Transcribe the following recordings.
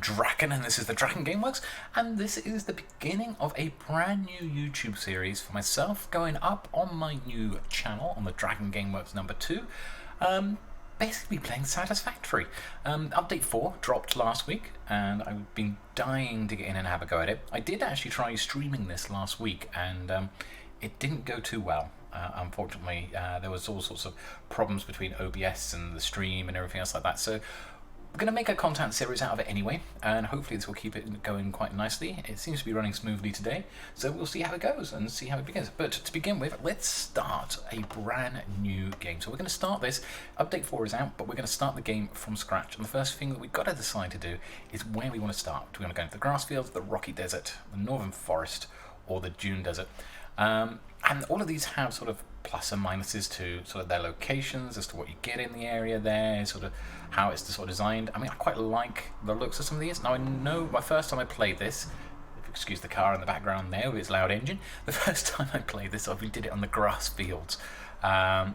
Draken, and this is the DrakenWerks, and this is the beginning of a brand new YouTube series for myself going up on my new channel on the DrakenWerks number 2. Basically playing Satisfactory. Update 4 dropped last week, and I've been dying to get in and have a go at it. I did actually try streaming this last week, and it didn't go too well. Unfortunately, there was all sorts of problems between OBS and the stream and everything else like that. So we're going to make a content series out of it anyway, and hopefully this will keep it going quite nicely. It seems to be running smoothly today, so we'll see how it goes and see how it begins. But to begin with, let's start a brand new game. So we're going to start this. Update 4 is out, but we're going to start the game from scratch. And the first thing that we've got to decide to do is where we want to start. Do we want to go into the grass fields, the rocky desert, the northern forest, or the dune desert? And all of these have sort of plus and minuses to sort of their locations as to what you get in the area there, sort of how it's sort of designed. I mean, I quite like the looks of some of these. Now, I know my first time I played this, if you excuse the car in the background there with its loud engine, the first time I played this, I did it on the grass fields. And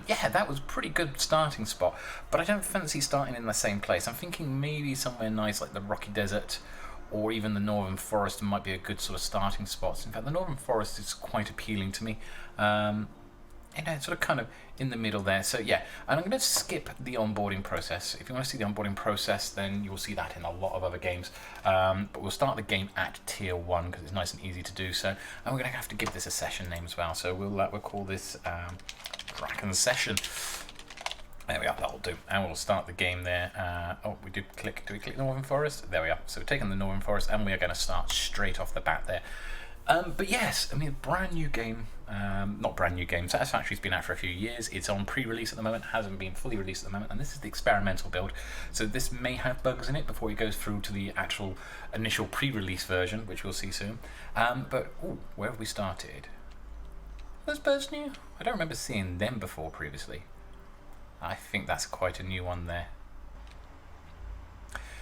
yeah, that was a pretty good starting spot, but I don't fancy starting in the same place. I'm thinking maybe somewhere nice like the rocky desert, or even the northern forest might be a good sort of starting spots. In fact, the northern forest is quite appealing to me. It's sort of kind of in the middle there. So yeah, and I'm going to skip the onboarding process. If you want to see the onboarding process, then you'll see that in a lot of other games. But we'll start the game at tier 1 because it's nice and easy to do so. And we're going to have to give this a session name as well. So we'll call this Draken Session. There we are, that'll do. And we'll start the game there. Do we click Northern Forest? There we are. So we're taking the Northern Forest, and we are going to start straight off the bat there. But yes, I mean, brand new game. Not brand new game. Satisfactory's been out for a few years. It's on pre-release at the moment, hasn't been fully released at the moment, and this is the experimental build. So this may have bugs in it before it goes through to the actual initial pre-release version, which we'll see soon. Where have we started? Are those birds new? I don't remember seeing them before previously. I think that's quite a new one there.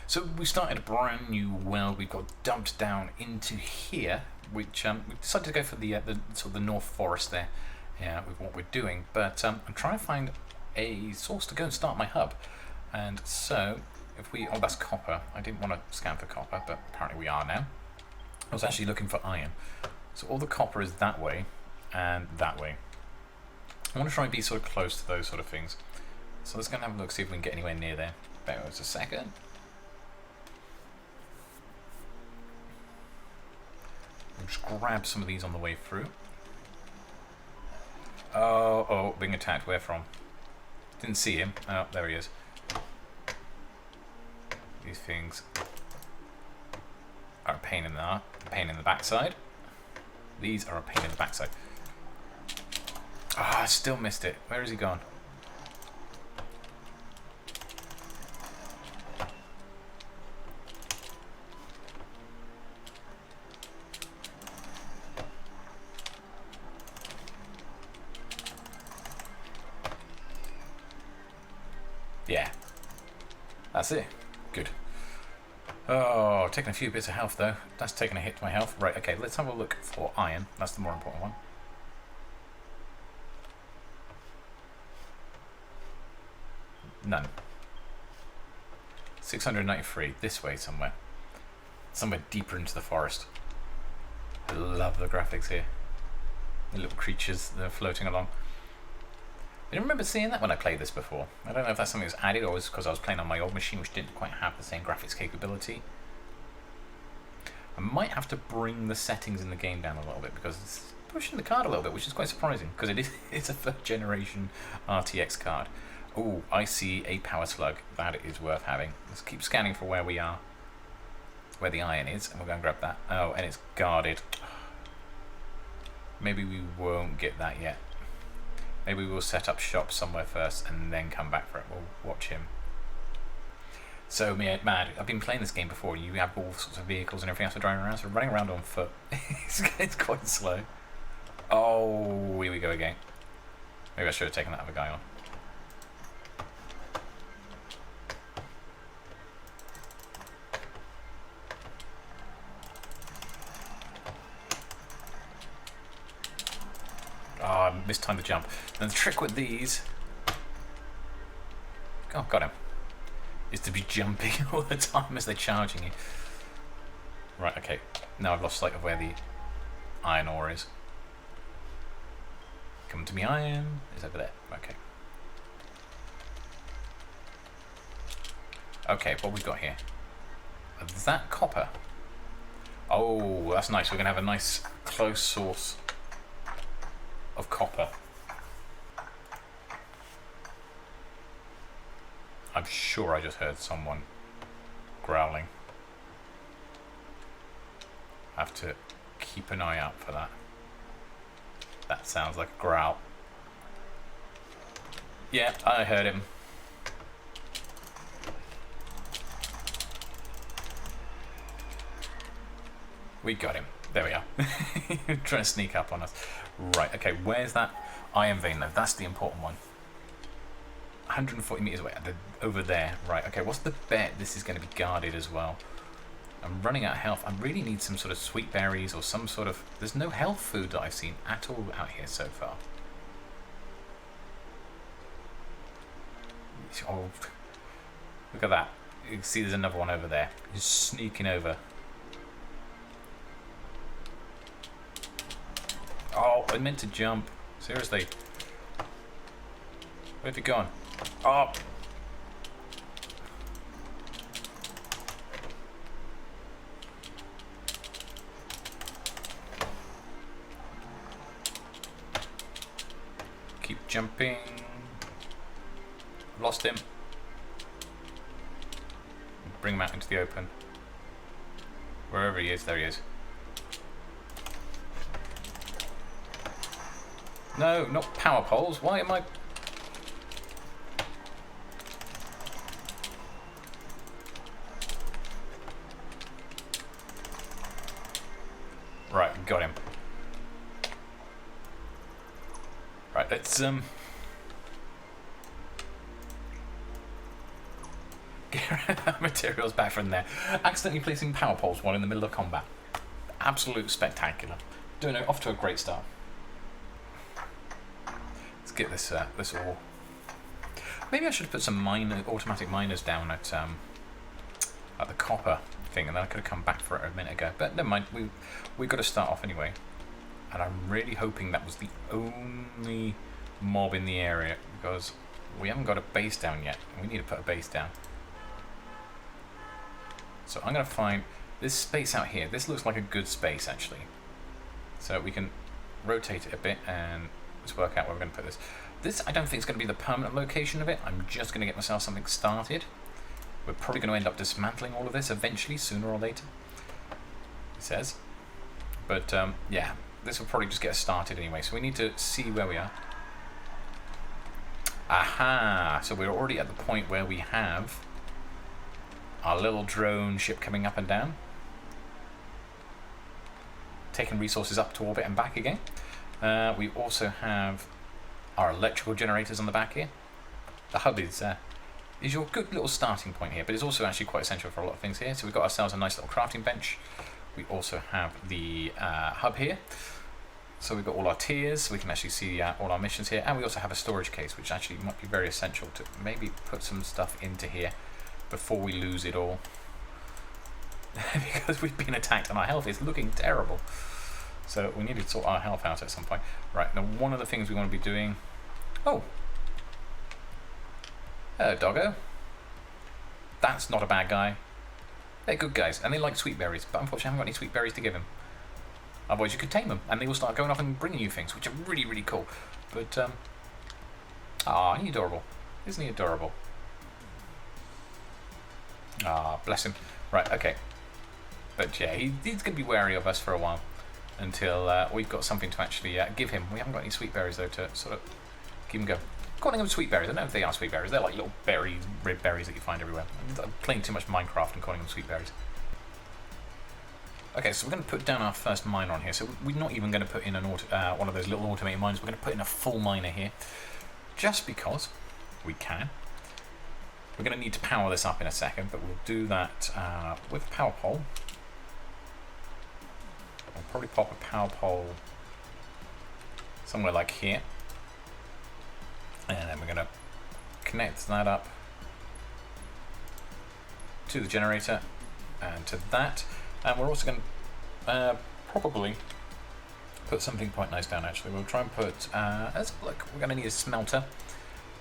So we started a brand new world. We got dumped down into here, which we decided to go for the sort of the North Forest there, with what we're doing. But I'm trying to find a source to go and start my hub. And so if we, that's copper. I didn't want to scan for copper, but apparently we are now. I was actually looking for iron. So all the copper is that way and that way. I want to try and be sort of close to those sort of things. So let's go and have a look, see if we can get anywhere near there. Bear with us a second. We'll just grab some of these on the way through. Oh, being attacked. Where from? Didn't see him. Oh, there he is. These things are a pain in the backside. These are a pain in the backside. I still missed it. Where is he gone? Yeah, that's it. Good. Oh, taking a few bits of health though. That's taking a hit to my health. Right, okay, let's have a look for iron. That's the more important one. None. 693. This way somewhere. Somewhere deeper into the forest. I love the graphics here. The little creatures that are floating along. I didn't remember seeing that when I played this before. I don't know if that's something that was added or was because I was playing on my old machine, which didn't quite have the same graphics capability. I might have to bring the settings in the game down a little bit because it's pushing the card a little bit, which is quite surprising because it's a third generation RTX card. Oh, I see a power slug. That is worth having. Let's keep scanning for where we are, where the iron is, and we'll go and grab that. Oh, and it's guarded. Maybe we won't get that yet. Maybe we'll set up shop somewhere first and then come back for it. We'll watch him. So, mad. I've been playing this game before. You have all sorts of vehicles and everything else for driving around, so running around on foot it's quite slow. Oh, here we go again. Maybe I should have taken that other guy on. Oh, I mistimed the jump. And the trick with these... Oh, got him. is to be jumping all the time as they're charging you. Right, okay. Now I've lost sight of where the iron ore is. Come to me, iron. It's over there. Okay. Okay, what we've got here. Is that copper? Oh, that's nice. We're going to have a nice close source of copper. I'm sure I just heard someone growling. I have to keep an eye out for that. That sounds like a growl. Yeah, I heard him. We got him. There we are. Trying to sneak up on us. Right, okay, where's that iron vein though? That's the important one. 140 meters away. Over there. Right, okay, what's the bet this is going to be guarded as well? I'm running out of health. I really need some sort of sweet berries or some sort of... There's no health food that I've seen at all out here so far. Oh, look at that. You can see there's another one over there. He's sneaking over. Oh, I meant to jump. Seriously. Where have you gone? Oh! Keep jumping. Lost him. Bring him out into the open. Wherever he is, there he is. No, not power poles. Why am I... Right, got him. Right, let's get materials back from there. Accidentally placing power poles while in the middle of combat. Absolute spectacular. Doing it off to a great start. Let's get this this ore. Maybe I should put some automatic miners down at the copper thing, and then I could have come back for it a minute ago. But never mind. We got to start off anyway. And I'm really hoping that was the only mob in the area, because we haven't got a base down yet. We need to put a base down. So I'm going to find this space out here. This looks like a good space, actually. So we can rotate it a bit and let's work out where we're going to put this. This, I don't think is going to be the permanent location of it. I'm just going to get myself something started. We're probably going to end up dismantling all of this eventually, sooner or later, it says. But, yeah. This will probably just get us started anyway, so we need to see where we are. Aha! So we're already at the point where we have our little drone ship coming up and down, taking resources up to orbit and back again. We also have our electrical generators on the back here. The hub is your good little starting point here, but it's also actually quite essential for a lot of things here. So we've got ourselves a nice little crafting bench. We also have the hub here. So we've got all our tiers, we can actually see all our missions here, and we also have a storage case, which actually might be very essential to maybe put some stuff into here before we lose it all. Because we've been attacked and our health is looking terrible. So we need to sort our health out at some point. Right, now one of the things we want to be doing... Oh! Hello, doggo. That's not a bad guy. They're good guys, and they like sweet berries, but unfortunately I haven't got any sweet berries to give him. Otherwise you could tame them, and they will start going off and bringing you things, which are really, really cool. But, ah, he's adorable. Isn't he adorable? Ah, bless him. Right, okay. But yeah, he's going to be wary of us for a while, until we've got something to actually give him. We haven't got any sweet berries, though, to sort of give him go. Calling them sweet berries, I don't know if they are sweet berries. They're like little berries, red berries that you find everywhere. I'm playing too much Minecraft and calling them sweet berries. Okay, so we're going to put down our first miner on here. So we're not even going to put in an one of those little automated miners. We're going to put in a full miner here, just because we can. We're going to need to power this up in a second, but we'll do that with a power pole. We'll probably pop a power pole somewhere like here. And then we're going to connect that up to the generator and to that. And we're also going to probably put something quite nice down actually. We'll try and put, let's look, we're going to need a smelter.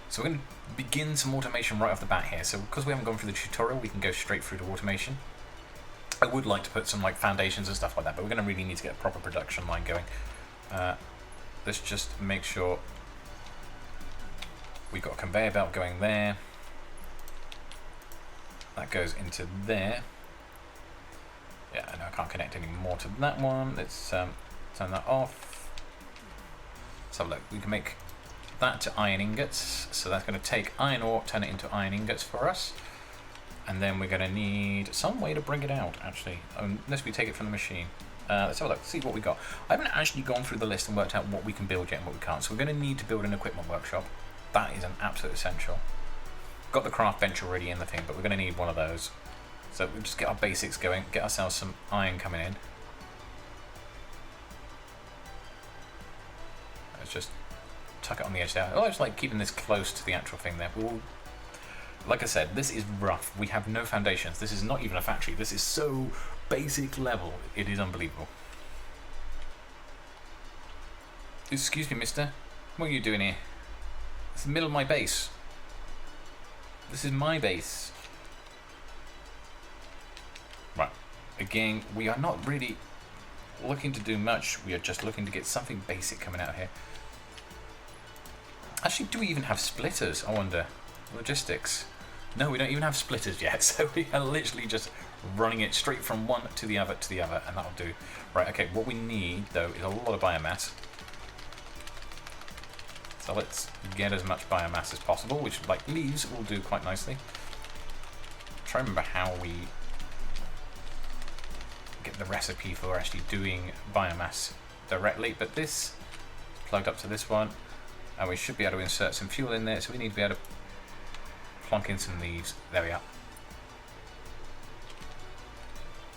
So we're going to begin some automation right off the bat here. So because we haven't gone through the tutorial, we can go straight through to automation. I would like to put some like foundations and stuff like that, but we're going to really need to get a proper production line going. Let's just make sure we've got a conveyor belt going there. That goes into there. Yeah, I know I can't connect any more to that one. Let's turn that off. Let's have a look. We can make that to iron ingots. So that's going to take iron ore, turn it into iron ingots for us. And then we're going to need some way to bring it out, actually, unless we take it from the machine. Let's have a look, see what we got. I haven't actually gone through the list and worked out what we can build yet and what we can't. So we're going to need to build an equipment workshop. That is an absolute essential. Got the craft bench already in the thing, but we're going to need one of those. So we'll just get our basics going, get ourselves some iron coming in. Let's just tuck it on the edge there. I just like keeping this close to the actual thing there. Like I said, this is rough. We have no foundations. This is not even a factory. This is so basic level. It is unbelievable. Excuse me, mister. What are you doing here? It's the middle of my base. This is my base. Right. Again, we are not really looking to do much. We are just looking to get something basic coming out here. Actually, do we even have splitters? I wonder. Logistics. No, we don't even have splitters yet, so we are literally just running it straight from one to the other, and that'll do. Right, okay, what we need, though, is a lot of biomass. So let's get as much biomass as possible, which, like leaves, will do quite nicely. Try to remember how we get the recipe for actually doing biomass directly, but this is plugged up to this one, and we should be able to insert some fuel in there, so we need to be able to plonk in some leaves. There we are.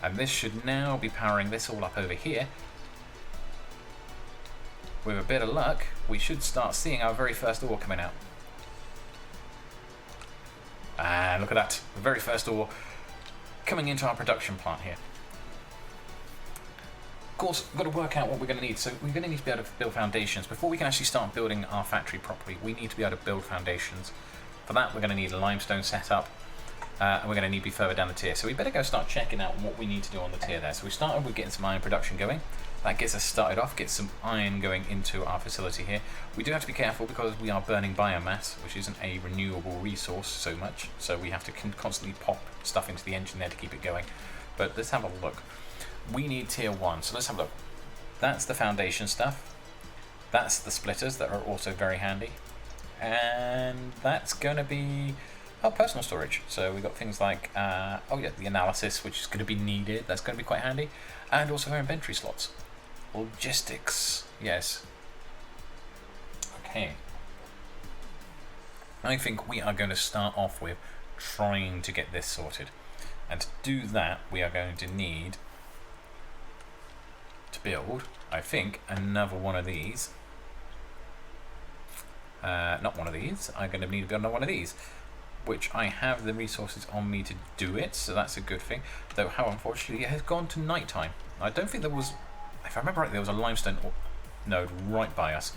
And this should now be powering this all up over here. With a bit of luck, we should start seeing our very first ore coming out. And look at that, the very first ore coming into our production plant here. Of course, we've got to work out what we're going to need. So we're going to need to be able to build foundations. Before we can actually start building our factory properly, we need to be able to build foundations. For that, we're going to need a limestone setup, and we're going to need to be further down the tier. So we better go start checking out what we need to do on the tier there. So we started with getting some iron production going. That gets us started off, gets some iron going into our facility here. We do have to be careful because we are burning biomass, which isn't a renewable resource so much. So we have to constantly pop stuff into the engine there to keep it going. But let's have a look. We need tier 1, so let's have a look. That's the foundation stuff. That's the splitters that are also very handy. And that's going to be our personal storage. So we've got things like, oh yeah, the analysis, which is going to be needed. That's going to be quite handy. And also our inventory slots. Logistics, yes. Okay. I think we are going to start off with trying to get this sorted. And to do that, we are going to need to build, I think, another one of these. Not one of these. I'm going to need to build another one of these, which I have the resources on me to do it, so that's a good thing. Though how unfortunately it has gone to night time. I don't think there was, if I remember right, there was a limestone node right by us,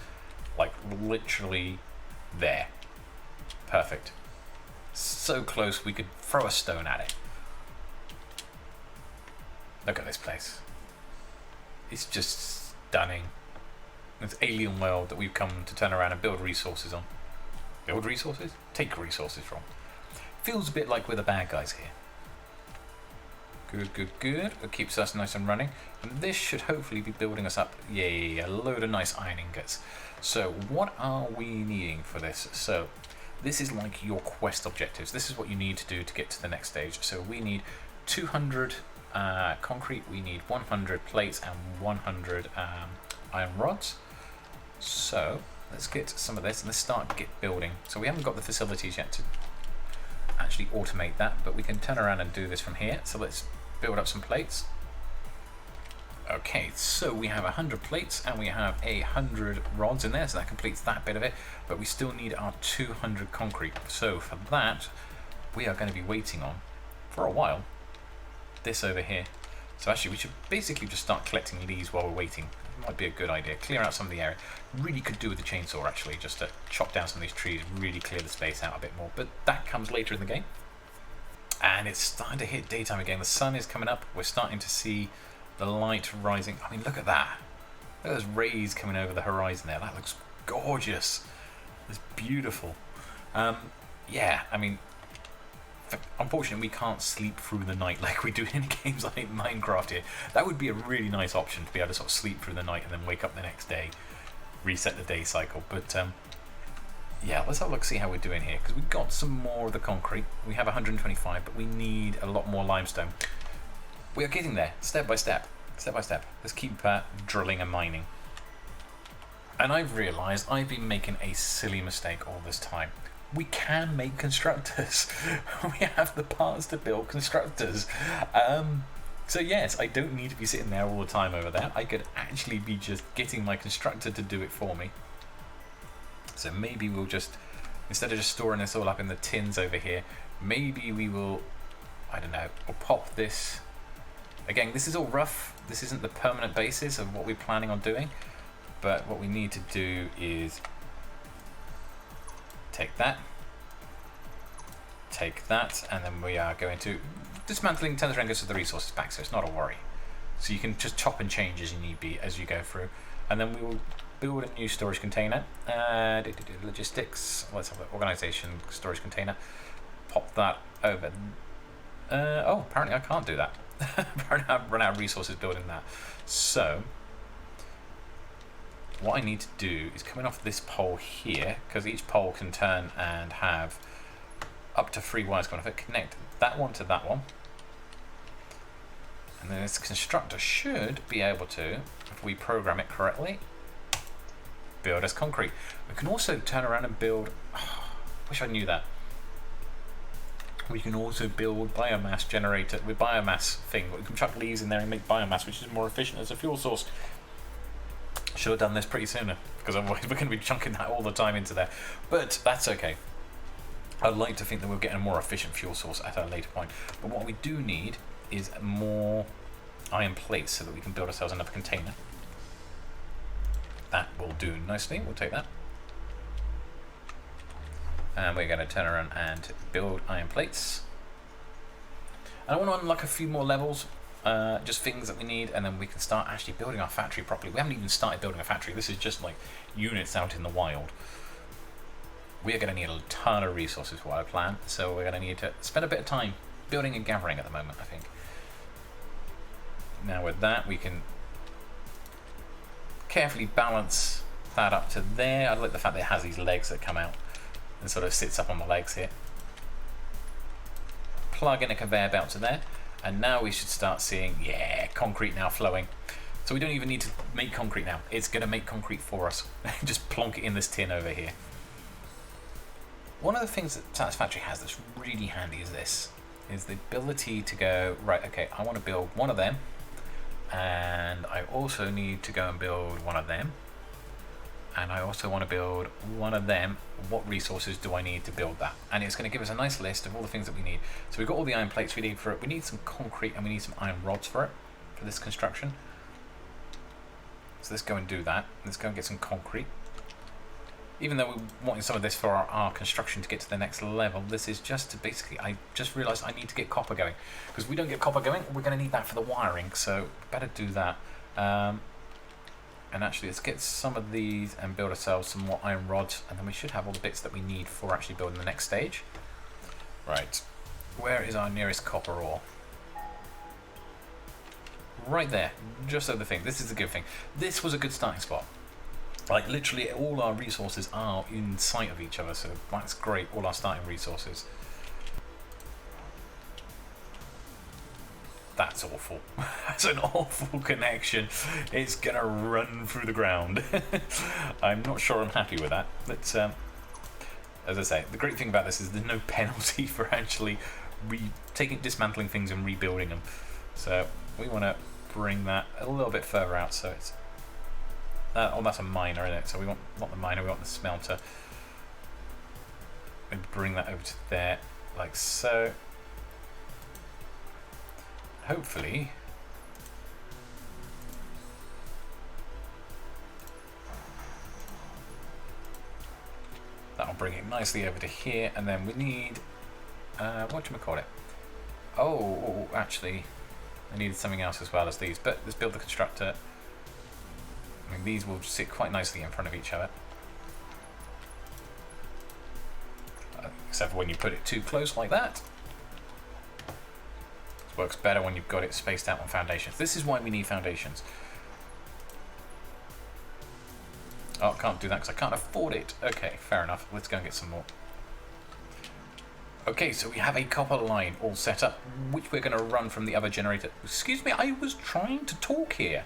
like literally there. Perfect. So close we could throw a stone at it. Look at this place. It's just stunning. This alien world that we've come to turn around and build resources on. Build resources? Take resources from. Feels a bit like we're the bad guys here. Good, good, good. It keeps us nice and running. And this should hopefully be building us up. Yay, a load of nice iron ingots. So what are we needing for this? So this is like your quest objectives. This is what you need to do to get to the next stage. So we need 200 concrete, we need 100 plates and 100 iron rods. So let's get some of this and let's start building. So we haven't got the facilities yet to actually automate that, but we can turn around and do this from here. So let's build up some plates. Okay, so we have 100 plates and we have 100 rods in there, so that completes that bit of it, but we still need our 200 concrete. So for that, we are going to be waiting on for a while. This over here. So actually we should basically just start collecting leaves while we're waiting. It might be a good idea. Clear out some of the area. Really could do with the chainsaw actually, just to chop down some of these trees, really clear the space out a bit more. But that comes later in the game. And it's starting to hit daytime again. The sun is coming up. We're starting to see the light rising. I mean, look at that. Look at those rays coming over the horizon there. That looks gorgeous. It's beautiful. Yeah, I mean, unfortunately we can't sleep through the night like we do in games like Minecraft here. That would be a really nice option, to be able to sort of sleep through the night and then wake up the next day, reset the day cycle. But yeah, let's have a look, see how we're doing here, because we've got some more of the concrete. We have 125, but we need a lot more limestone. We are getting there, step by step, step by step. Let's keep drilling and mining. And I've realised I've been making a silly mistake all this time. We can make constructors. We have the parts to build constructors. So yes, I don't need to be sitting there all the time over there. I could actually be just getting my constructor to do it for me. So maybe we'll just, instead of just storing this all up in the tins over here, maybe we will, I don't know, we'll pop this. Again, this is all rough. This isn't the permanent basis of what we're planning on doing. But what we need to do is take that, and then we are going to dismantling 10 goes to the resources back, so it's not a worry. So you can just chop and change as you need be as you go through, and then we will build a new storage container. Logistics. Let's have an organization storage container. Pop that over. Oh, apparently I can't do that. Apparently I've run out of resources building that. So what I need to do is coming off this pole here, because each pole can turn and have up to 3 wires going off it, connect that one to that one. And then this constructor should be able to, if we program it correctly, build us concrete. We can also turn around and build, wish I knew that. We can also build biomass generator with biomass thing. We can chuck leaves in there and make biomass, which is more efficient as a fuel source. Should have done this pretty sooner, because otherwise we're going to be chunking that all the time into there. But that's okay. I'd like to think that we'll get a more efficient fuel source at a later point. But what we do need is more iron plates so that we can build ourselves another container. That will do nicely. We'll take that. And we're going to turn around and build iron plates. And I want to unlock a few more levels. Just things that we need, and then we can start actually building our factory properly. We haven't even started building a factory. This is just like units out in the wild. We are going to need a ton of resources for our plan, so we're going to need to spend a bit of time building and gathering at the moment, I think. Now with that, we can carefully balance that up to there. I like the fact that it has these legs that come out and sort of sits up on the legs here. Plug in a conveyor belt to there. And now we should start seeing, yeah, concrete now flowing. So we don't even need to make concrete now. It's going to make concrete for us. Just plonk it in this tin over here. One of the things that Satisfactory has that's really handy is the ability to go, right, okay, I want to build one of them. And I also need to go and build one of them. And I also want to build one of them. What resources do I need to build that? And it's going to give us a nice list of all the things that we need. So we've got all the iron plates we need for it. We need some concrete and we need some iron rods for it, for this construction. So let's go and do that. Let's go and get some concrete. Even though we're wanting some of this for our construction to get to the next level, this is just to basically, I just realised I need to get copper going. Because if we don't get copper going, we're going to need that for the wiring. So better do that. And actually, let's get some of these and build ourselves some more iron rods, and then we should have all the bits that we need for actually building the next stage. Right, where is our nearest copper ore? Right there, just over the thing. This is the good thing. This was a good starting spot. Like, literally all our resources are in sight of each other, so that's great, all our starting resources. That's awful. That's an awful connection. It's gonna run through the ground. I'm not sure I'm happy with that. But as I say, the great thing about this is there's no penalty for actually dismantling things and rebuilding them. So we want to bring that a little bit further out. So it's oh, that's a miner, isn't it? So we want not the miner, we want the smelter. And bring that over to there, like so. hopefully that'll bring it nicely over to here, and then we need whatchamacallit. Oh, actually, I needed something else as well as these, but let's build the constructor. I mean, these will sit quite nicely in front of each other. Except for when you put it too close like that. It works better when you've got it spaced out on foundations. This is why we need foundations. Oh, I can't do that because I can't afford it. Okay, fair enough. Let's go and get some more. Okay, so we have a copper line all set up, which we're going to run from the other generator. Excuse me, I was trying to talk here.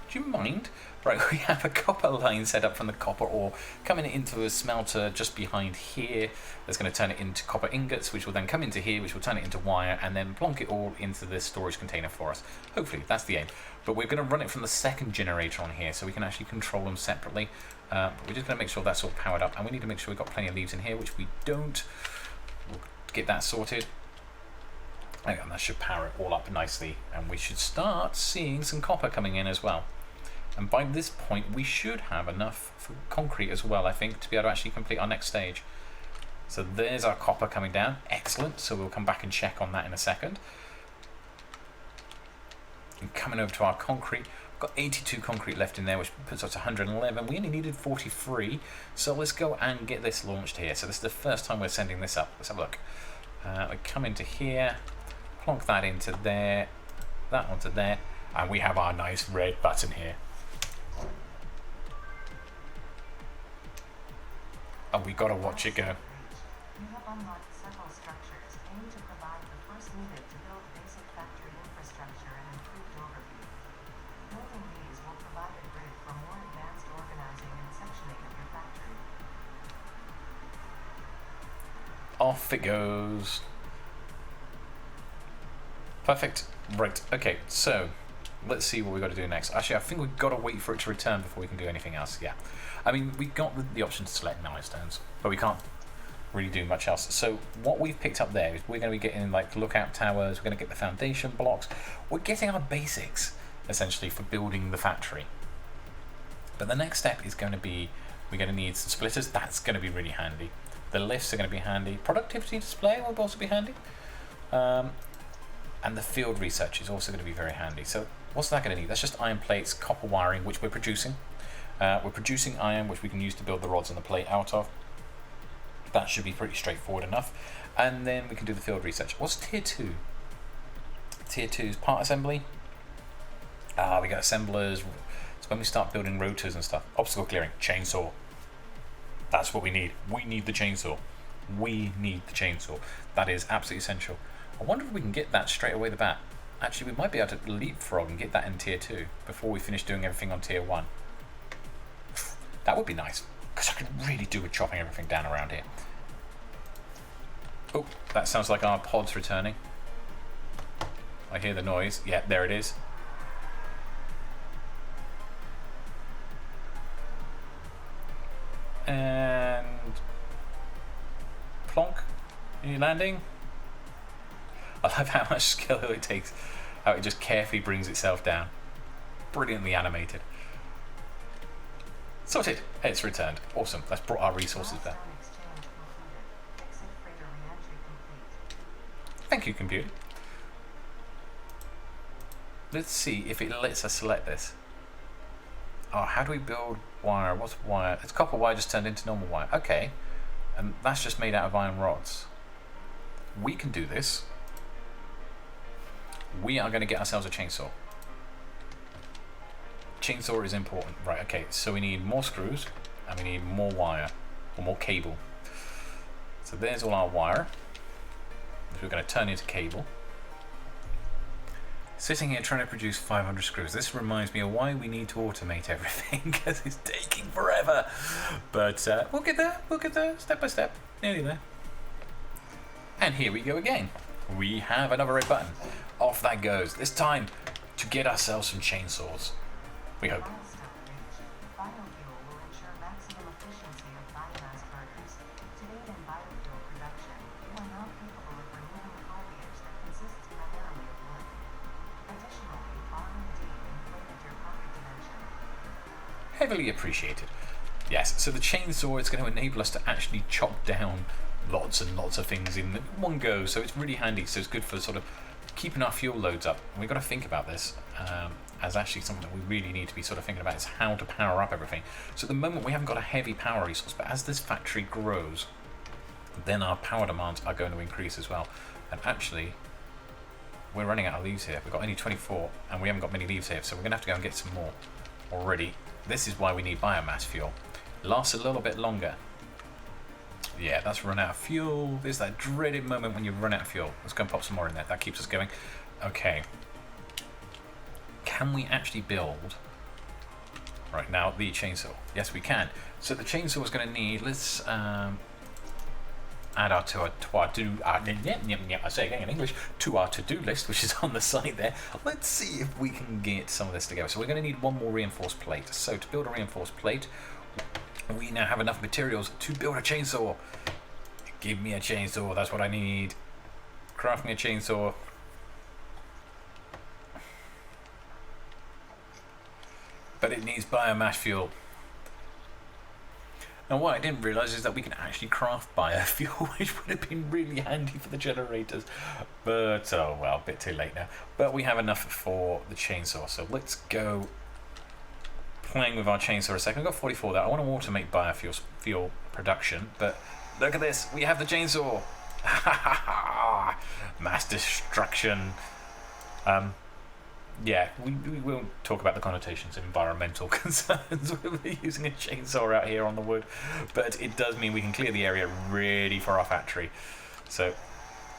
Do you mind? Right, we have a copper line set up from the copper ore coming into a smelter just behind here. That's going to turn it into copper ingots, which will then come into here, which will turn it into wire, and then plonk it all into this storage container for us. Hopefully, that's the aim. But we're going to run it from the second generator on here, so we can actually control them separately. But we're just going to make sure that's all powered up, and we need to make sure we've got plenty of leaves in here, which we don't. We'll get that sorted. And that should power it all up nicely, and we should start seeing some copper coming in as well. And by this point, we should have enough for concrete as well, I think, to be able to actually complete our next stage. So there's our copper coming down. Excellent. So we'll come back and check on that in a second. And coming over to our concrete, we've got 82 concrete left in there, which puts us to 111. We only needed 43. So let's go and get this launched here. So this is the first time we're sending this up. Let's have a look. We come into here, plonk that into there, that onto there, and we have our nice red button here. Oh, we gotta watch it go. You have unlocked several structures aimed to provide the force needed to build basic factory infrastructure and improved overview. Building these will provide a grid for more advanced organizing and sectioning of your factory. Off it goes. Perfect. Right, okay, so let's see what we've got to do next. Actually, I think we've got to wait for it to return before we can do anything else. Yeah. I mean, we got the option to select milestones, but we can't really do much else. So what we've picked up there is we're going to be getting like lookout towers, we're going to get the foundation blocks, we're getting our basics, essentially, for building the factory. But the next step is going to be, we're going to need some splitters. That's going to be really handy. The lifts are going to be handy. Productivity display will also be handy. And the field research is also going to be very handy. So what's that going to need? That's just iron plates, copper wiring, which we're producing. We're producing iron, which we can use to build the rods and the plate out of. That should be pretty straightforward enough. And then we can do the field research. What's tier 2? Tier 2 is part assembly. We got assemblers. It's when we start building rotors and stuff. Obstacle clearing, chainsaw. That's what we need. We need the chainsaw. We need the chainsaw. That is absolutely essential. I wonder if we can get that straight away the bat. Actually, we might be able to leapfrog and get that in tier 2 before we finish doing everything on tier 1. That would be nice, because I could really do with chopping everything down around here. Oh, that sounds like our pod's returning. I hear the noise. Yeah, there it is. And plonk. Are you landing? I love how much skill it takes, how it just carefully brings itself down. Brilliantly animated. Sorted. It's returned. Awesome. That's brought our resources back. Thank you, computer. Let's see if it lets us select this. Oh, how do we build wire? What's wire? It's copper wire just turned into normal wire. Okay. And that's just made out of iron rods. We can do this. We are going to get ourselves a chainsaw. Chainsaw is important. Right, okay, so we need more screws and we need more wire, or more cable. So there's all our wire, which we're going to turn into cable. Sitting here trying to produce 500 screws. This reminds me of why we need to automate everything, because it's taking forever. But we'll get there, step by step, nearly there. And here we go again. We have another red button. Off that goes. This time to get ourselves some chainsaws. We hope. Biofuel will ensure maximum efficiency of biomass burners. To aid in biofuel production, you are now capable of removing foliage that consists primarily of wood. heavily appreciated. Yes, so the chainsaw is going to enable us to actually chop down lots and lots of things in one go, so it's really handy. So it's good for sort of keeping our fuel loads up. And we've got to think about this as actually something that we really need to be sort of thinking about, is how to power up everything. So at the moment we haven't got a heavy power resource, but as this factory grows, then our power demands are going to increase as well. And actually, we're running out of leaves here. We've got only 24, and we haven't got many leaves here, so we're going to have to go and get some more already. This is why we need biomass fuel. It lasts a little bit longer. Yeah, that's run out of fuel. There's that dreaded moment when you run out of fuel. Let's go and pop some more in there. That keeps us going. Okay. Can we actually build right now the chainsaw? Yes, we can. So the chainsaw is going to need, let's add to our to-do list, which is on the side there. Let's see if we can get some of this together. So we're going to need one more reinforced plate. So to build a reinforced plate, we now have enough materials to build a chainsaw. Give me a chainsaw, that's what I need. Craft me a chainsaw. But it needs biomass fuel. And what I didn't realise is that we can actually craft biofuel, which would have been really handy for the generators. But, oh well, a bit too late now. But we have enough for the chainsaw, so let's go playing with our chainsaw a second. I've got 44 there. I want to automate biofuel production, but look at this. We have the chainsaw. Mass destruction. Yeah, we won't talk about the connotations of environmental concerns with using a chainsaw out here on the wood, but it does mean we can clear the area ready for our factory. So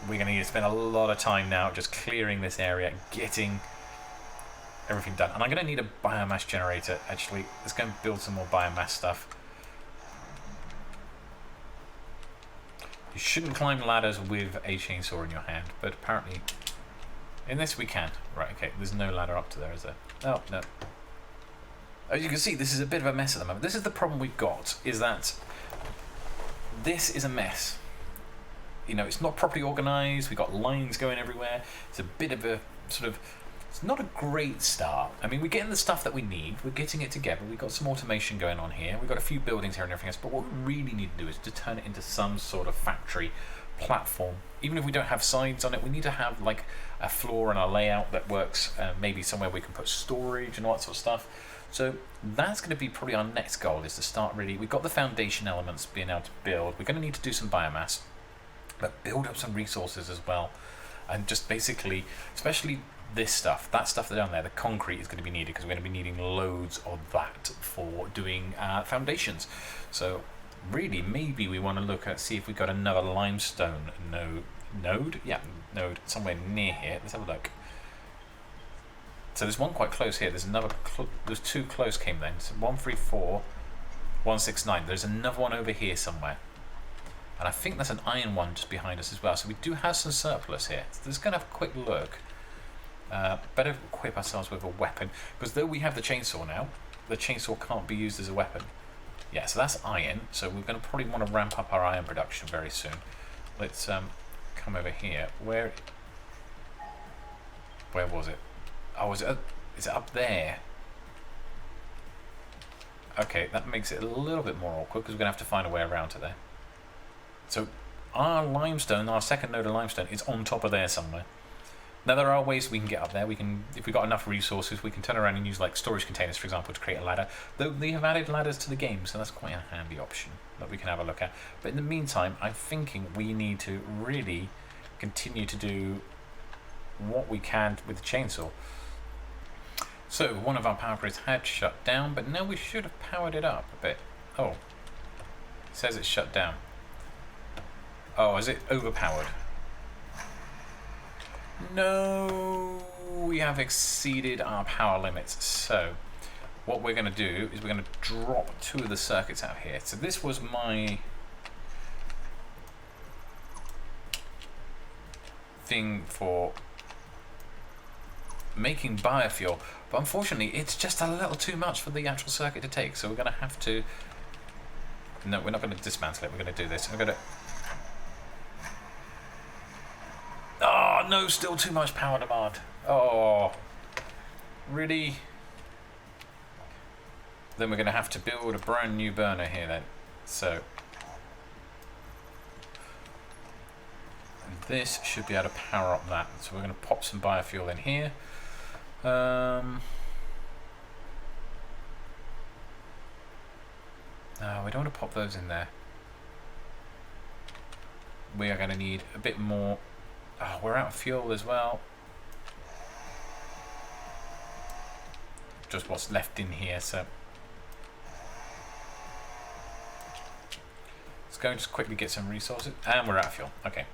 we're going to need to spend a lot of time now just clearing this area, getting everything done. And I'm going to need a biomass generator, actually. Let's go and build some more biomass stuff. You shouldn't climb ladders with a chainsaw in your hand, but apparently in this we can. Right, okay, there's no ladder up to there, is there? Oh, no. As you can see, this is a bit of a mess at the moment. This is the problem we've got, is that this is a mess. You know, it's not properly organised, we've got lines going everywhere. It's a bit of a sort of, it's not a great start. I mean, we're getting the stuff that we need, we're getting it together, we've got some automation going on here, we've got a few buildings here and everything else, but what we really need to do is to turn it into some sort of factory platform. Even if we don't have sides on it, we need to have like a floor and a layout that works, maybe somewhere we can put storage and all that sort of stuff. So that's going to be probably our next goal, is to start really, we've got the foundation elements being able to build, we're going to need to do some biomass, but build up some resources as well, and just basically, especially this stuff, that stuff down there, the concrete is going to be needed, because we're going to be needing loads of that for doing foundations. So really, maybe we want to look at, see if we've got another limestone node. Yeah, node somewhere near here. Let's have a look. So there's one quite close here. There's another. There's two close came then. So 134, 169. There's another one over here somewhere, and I think that's an iron one just behind us as well. So we do have some surplus here. So let's go and have a quick look. Better equip ourselves with a weapon, because though we have the chainsaw now, the chainsaw can't be used as a weapon. Yeah, so that's iron. So we're going to probably want to ramp up our iron production very soon. Let's come over here. Where was it? Oh, is it up there? Okay, that makes it a little bit more awkward, because we're going to have to find a way around to there. So our limestone, our second node of limestone, is on top of there somewhere. Now there are ways we can get up there. We can, if we've got enough resources, we can turn around and use like storage containers, for example, to create a ladder. Though they have added ladders to the game, so that's quite a handy option that we can have a look at. But in the meantime, I'm thinking we need to really continue to do what we can with the chainsaw. So one of our power grids had shut down, but now we should have powered it up a bit. Oh, it says it's shut down. Oh, is it overpowered? No, we have exceeded our power limits. So what we're going to do is we're going to drop two of the circuits out here. So this was my thing for making biofuel, but unfortunately it's just a little too much for the actual circuit to take, so we're going to have to, no, we're not going to dismantle it, we're going to do this. I'm going to, oh no, still too much power demand. Oh, really? then we're going to have to build a brand new burner here then. So this should be able to power up that. So we're going to pop some biofuel in here. No, we don't want to pop those in there. We are going to need a bit more. Oh, we're out of fuel as well. Just what's left in here, so let's go and just quickly get some resources. And we're out of fuel. Okay.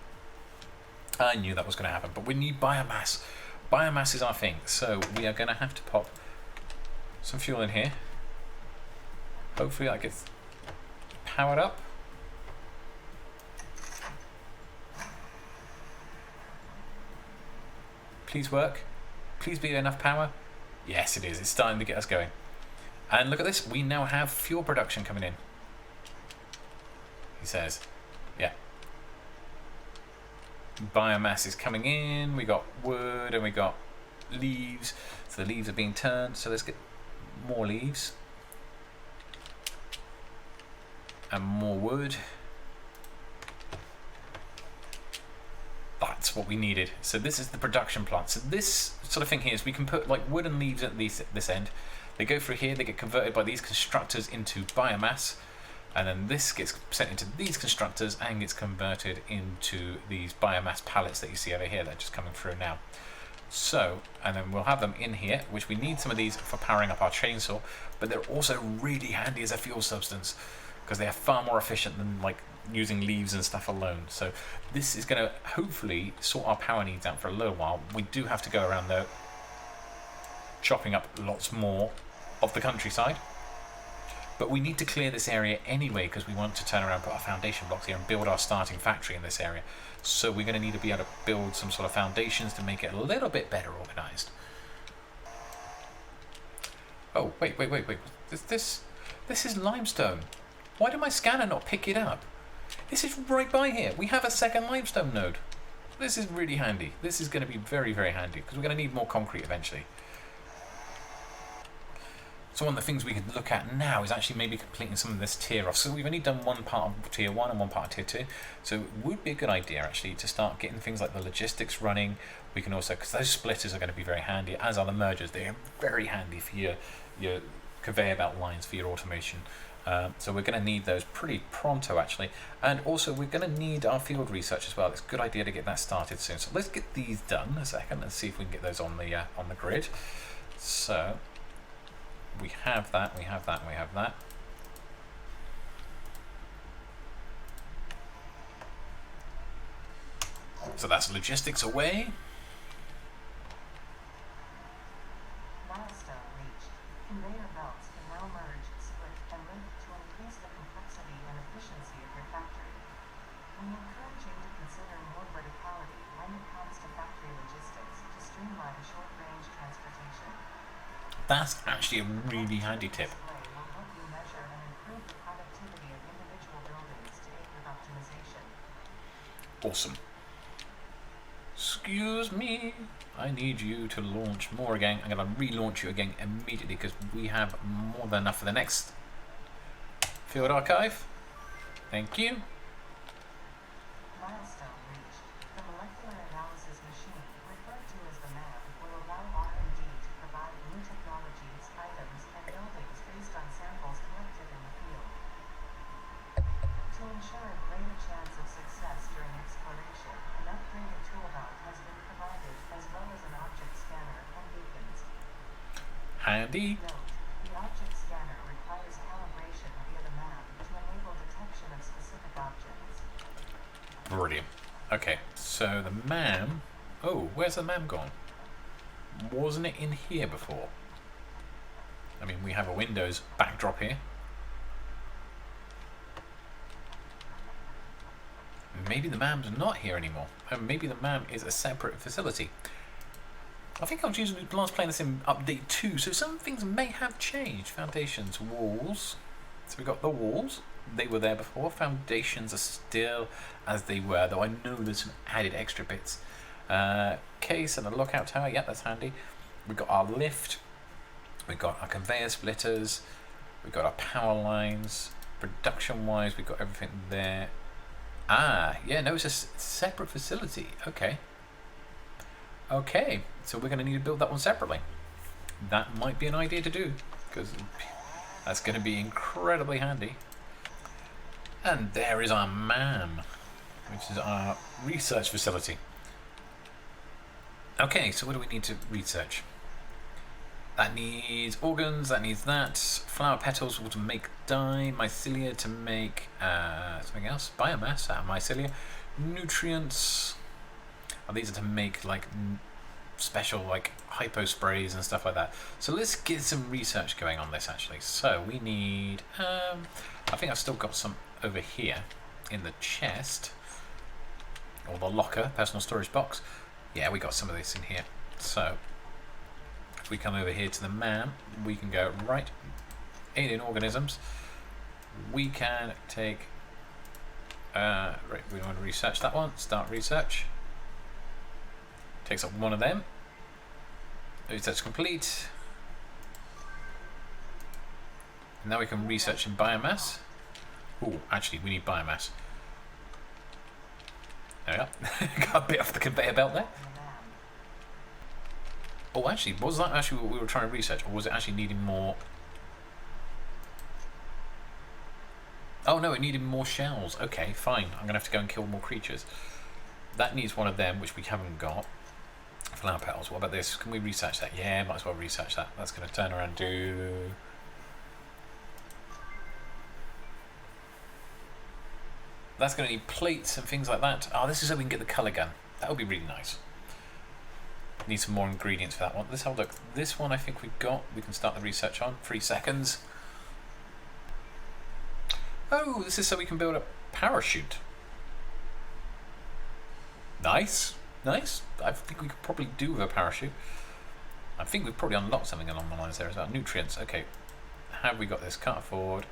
I knew that was going to happen, but we need biomass. Biomass is our thing, so we are going to have to pop some fuel in here. Hopefully that gets powered up. Please work. Please be enough power. Yes, it is. It's starting to get us going. And look at this. We now have fuel production coming in. He says, yeah. Biomass is coming in. We got wood and we got leaves. So the leaves are being turned. So let's get more leaves. And more wood. That's what we needed. So this is the production plant. So this sort of thing here is we can put like wood and leaves at this end. They go through here, they get converted by these constructors into biomass, and then this gets sent into these constructors and gets converted into these biomass pallets that you see over here that are just coming through now. So, and then we'll have them in here, which we need some of these for powering up our chainsaw, but they're also really handy as a fuel substance because they are far more efficient than like using leaves and stuff alone. So this is going to hopefully sort our power needs out for a little while. We do have to go around though, chopping up lots more of the countryside, but we need to clear this area anyway because we want to turn around, put our foundation blocks here and build our starting factory in this area. So we're going to need to be able to build some sort of foundations to make it a little bit better organized. Oh, wait. This is limestone. Why did my scanner not pick it up? This is right by here. We have a second limestone node. This is really handy. This is going to be very, very handy because we're going to need more concrete eventually. So one of the things we could look at now is actually maybe completing some of this tier off. So we've only done one part of tier 1 and one part of tier 2. So it would be a good idea actually to start getting things like the logistics running. We can also, because those splitters are going to be very handy, as are the mergers. They're very handy for your conveyor belt lines, for your automation. So we're going to need those pretty pronto actually, and also we're going to need our field research as well. It's a good idea to get that started soon. So let's get these done a second and see if we can get those on the grid. So we have that, we have that, we have that. So that's logistics away. Milestone reached. Conveyor belts can now merge, split, and link to increase the complexity and efficiency of your factory. We encourage you to consider more verticality when it comes to factory logistics to streamline short-range transportation. That's actually a really handy tip. Display will help you measure and improve the productivity of individual buildings to aid with optimization. Awesome. Excuse me. I need you to launch more again. I'm going to relaunch you again immediately because we have more than enough for the next field archive. Thank you. Milestone reached. The molecular analysis machine, referred to as the MAB, will allow R&D to provide new technologies, items, and buildings based on samples collected in the field. To ensure a greater chance of success during exploration, an upgraded tool belt has been provided, as well as an object scanner and beacons. Handy. Note: the object scanner requires calibration via the map to enable detection of specific objects. Brilliant. Okay, so the MAM. Oh, where's the MAM gone? Wasn't it in here before? I mean, we have a Windows backdrop here. Maybe the MAM's not here anymore. And maybe the MAM is a separate facility. I think I was using last playing this in update 2, so some things may have changed. Foundations, walls. So we got the walls. They were there before. Foundations are still as they were, though I know there's some added extra bits. Case and a lookout tower. Yeah, that's handy. We've got our lift. We've got our conveyor splitters. We've got our power lines. Production wise, we've got everything there. Ah, yeah, no, it's a separate facility. Okay. Okay, so we're going to need to build that one separately. That might be an idea to do, because that's going to be incredibly handy. And there is our MAM, which is our research facility. Okay, so what do we need to research? That needs organs, that needs that. Flower petals to make dye, mycelia to make something else. Biomass out of mycelia. Nutrients. Oh, these are to make like special like hypo sprays and stuff like that. So let's get some research going on this actually. So we need, I think I've still got some over here in the chest. Or the locker, personal storage box. Yeah, we got some of this in here. So if we come over here to the MAM, we can go right, alien organisms. We can take, right, we want to research that one, start research. Takes up one of them. Research complete. Now we can research in biomass. Oh, actually, we need biomass. There we go. Got a bit off the conveyor belt there. Oh, actually, was that actually what we were trying to research, or was it actually needing more? Oh no, it needed more shells. Okay, fine. I'm gonna have to go and kill more creatures. That needs one of them, which we haven't got. Flower petals. What about this? Can we research that? Yeah, might as well research that. That's gonna turn around and do. That's gonna need plates and things like that. Oh, this is how we can get the colour gun. That would be really nice. Need some more ingredients for that one. Let's have a look. This one I think we've got. We can start the research on. 3 seconds. Oh, this is so we can build a parachute. Nice. Nice. I think we could probably do with a parachute. I think we've probably unlocked something along the lines there as well. Nutrients. Okay. Have we got this? Can't afford.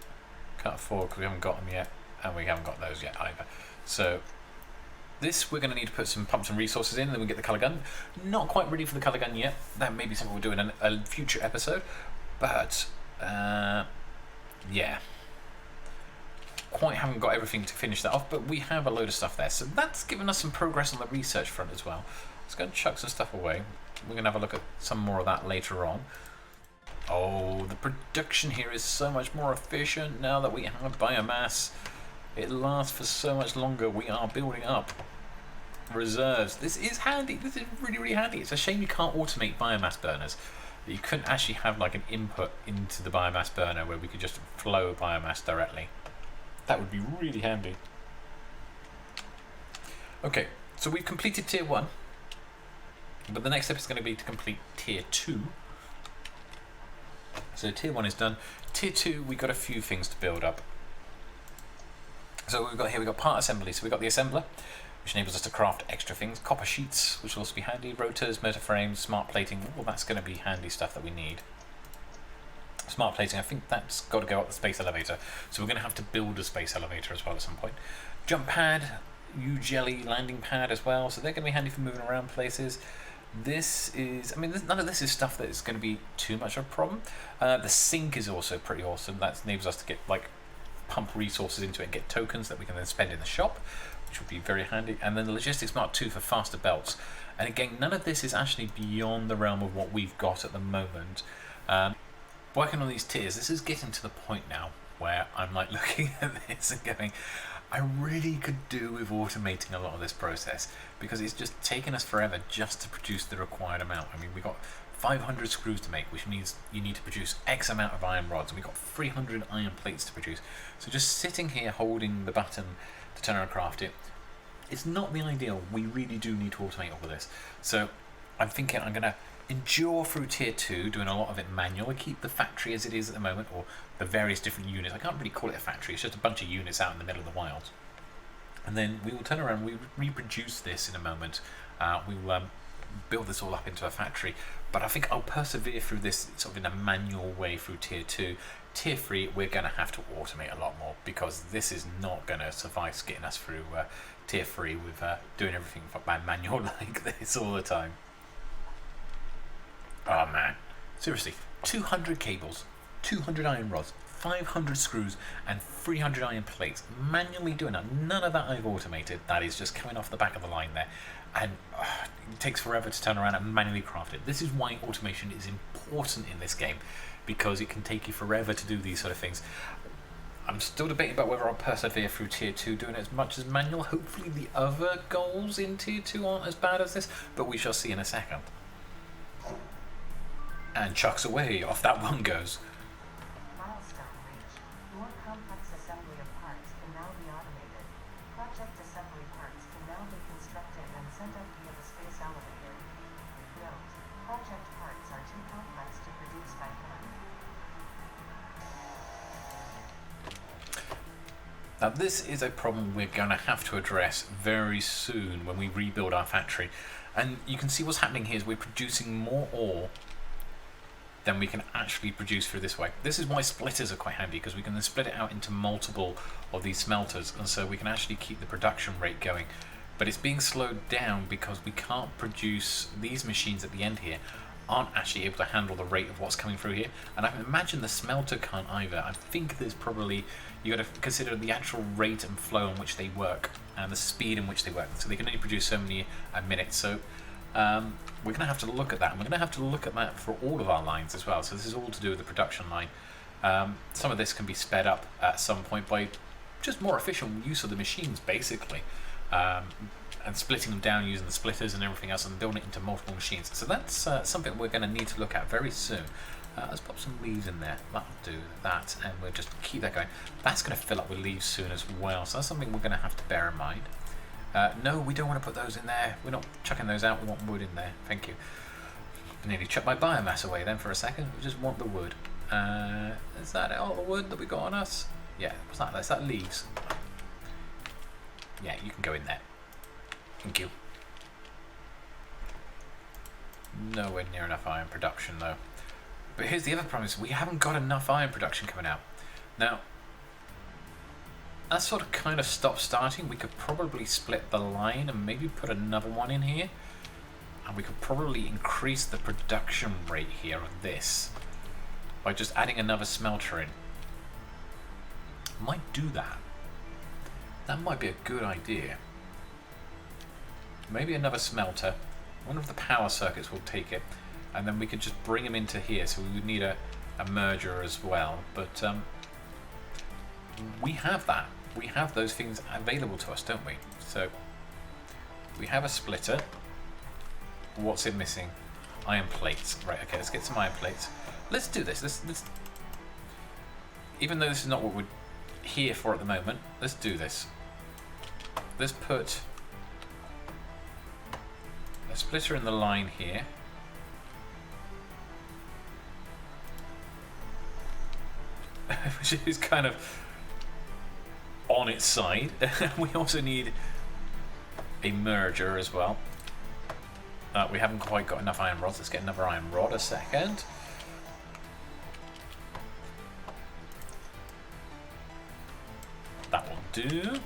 Can't afford because we haven't got them yet. And we haven't got those yet either. So this we're going to need to pump some resources in, and then we get the colour gun. Not quite ready for the colour gun yet. That may be something we'll do in a future episode. But yeah, quite haven't got everything to finish that off, but we have a load of stuff there. So that's given us some progress on the research front as well. Let's go and chuck some stuff away. We're going to have a look at some more of that later on. Oh, the production here is so much more efficient now that we have biomass. It lasts for so much longer. We are building up reserves. This is handy. This is really, really handy. It's a shame you can't automate biomass burners. That you couldn't actually have like an input into the biomass burner where we could just flow biomass directly. That would be really handy. Okay, so we've completed tier 1. But the next step is going to be to complete tier 2. So tier 1 is done. Tier 2, we've got a few things to build up. So we've got here, we've got part assembly. So we've got the assembler, which enables us to craft extra things. Copper sheets, which will also be handy. Rotors, motor frames, smart plating. All that's going to be handy stuff that we need. Smart plating, I think that's got to go up the space elevator. So we're going to have to build a space elevator as well at some point. Jump pad, U-jelly landing pad as well. So they're going to be handy for moving around places. This is, I mean, none of this is stuff that is going to be too much of a problem. The sink is also pretty awesome. That enables us to get like pump resources into it and get tokens that we can then spend in the shop, which would be very handy. And then the logistics Mark 2 for faster belts. And again, none of this is actually beyond the realm of what we've got at the moment. Working on these tiers, this is getting to the point now where I'm like looking at this and going, I really could do with automating a lot of this process, because it's just taken us forever just to produce the required amount. I mean, we got 500 screws to make, which means you need to produce X amount of iron rods, and we've got 300 iron plates to produce. So just sitting here holding the button to turn around and craft it, it's not the ideal. We really do need to automate all of this. So I'm thinking I'm going to endure through tier 2, doing a lot of it manual, and keep the factory as it is at the moment, or the various different units. I can't really call it a factory, it's just a bunch of units out in the middle of the wilds. And then we will turn around, we reproduce this in a moment. We will build this all up into a factory. But I think I'll persevere through this sort of in a manual way through tier 2. Tier 3, we're going to have to automate a lot more, because this is not going to suffice getting us through tier 3 with doing everything by manual like this all the time. Oh man, seriously, 200 cables, 200 iron rods, 500 screws and 300 iron plates, manually doing that. None of that I've automated. That is just coming off the back of the line there. And it takes forever to turn around and manually craft it. This is why automation is important in this game, because it can take you forever to do these sort of things. I'm still debating about whether I'll persevere through Tier 2 doing it as much as manual. Hopefully the other goals in Tier 2 aren't as bad as this, but we shall see in a second. And chucks away, off that one goes. Milestone reached. More complex assembly of parts can now be automated. Project assembly parts can now be constructed and sent up via the space elevator. Note: project parts are too complex to produce by hand. Now this is a problem we're going to have to address very soon when we rebuild our factory. And you can see what's happening here is we're producing more ore than we can actually produce through this way. This is why splitters are quite handy, because we can then split it out into multiple of these smelters, and so we can actually keep the production rate going. But it's being slowed down because we can't produce, these machines at the end here aren't actually able to handle the rate of what's coming through here. And I can imagine the smelter can't either. I think there's probably, you got to consider the actual rate and flow in which they work and the speed in which they work. So they can only produce so many a minute. So we're going to have to look at that, and we're going to have to look at that for all of our lines as well. So this is all to do with the production line. Some of this can be sped up at some point by just more efficient use of the machines, basically, and splitting them down using the splitters and everything else, and building it into multiple machines. So that's something we're going to need to look at very soon. Let's pop some leaves in there. That'll do that, and we'll just keep that going. That's going to fill up with leaves soon as well, so that's something we're going to have to bear in mind. No, we don't want to put those in there. We're not chucking those out. We want wood in there. Thank you. I nearly chucked my biomass away then for a second. We just want the wood. Is that all the wood that we got on us? Yeah, what's that? Is that leaves? Yeah, you can go in there. Thank you. Nowhere near enough iron production though. But here's the other problem, is we haven't got enough iron production coming out. Now, that sort of kind of stopped starting. We could probably split the line and maybe put another one in here. And we could probably increase the production rate here of this by just adding another smelter in. Might do that. That might be a good idea. Maybe another smelter. I wonder if the power circuits will take it. And then we could just bring them into here. So we would need a merger as well. But we have that. We have those things available to us, don't we? So we have a splitter. What's it missing? Iron plates. Right, okay, let's get some iron plates. Let's do this. Let's even though this is not what we're here for at the moment, let's do this. Let's put a splitter in the line here. Which is kind of on its side. We also need a merger as well. We haven't quite got enough iron rods. Let's get another iron rod a second. That will do.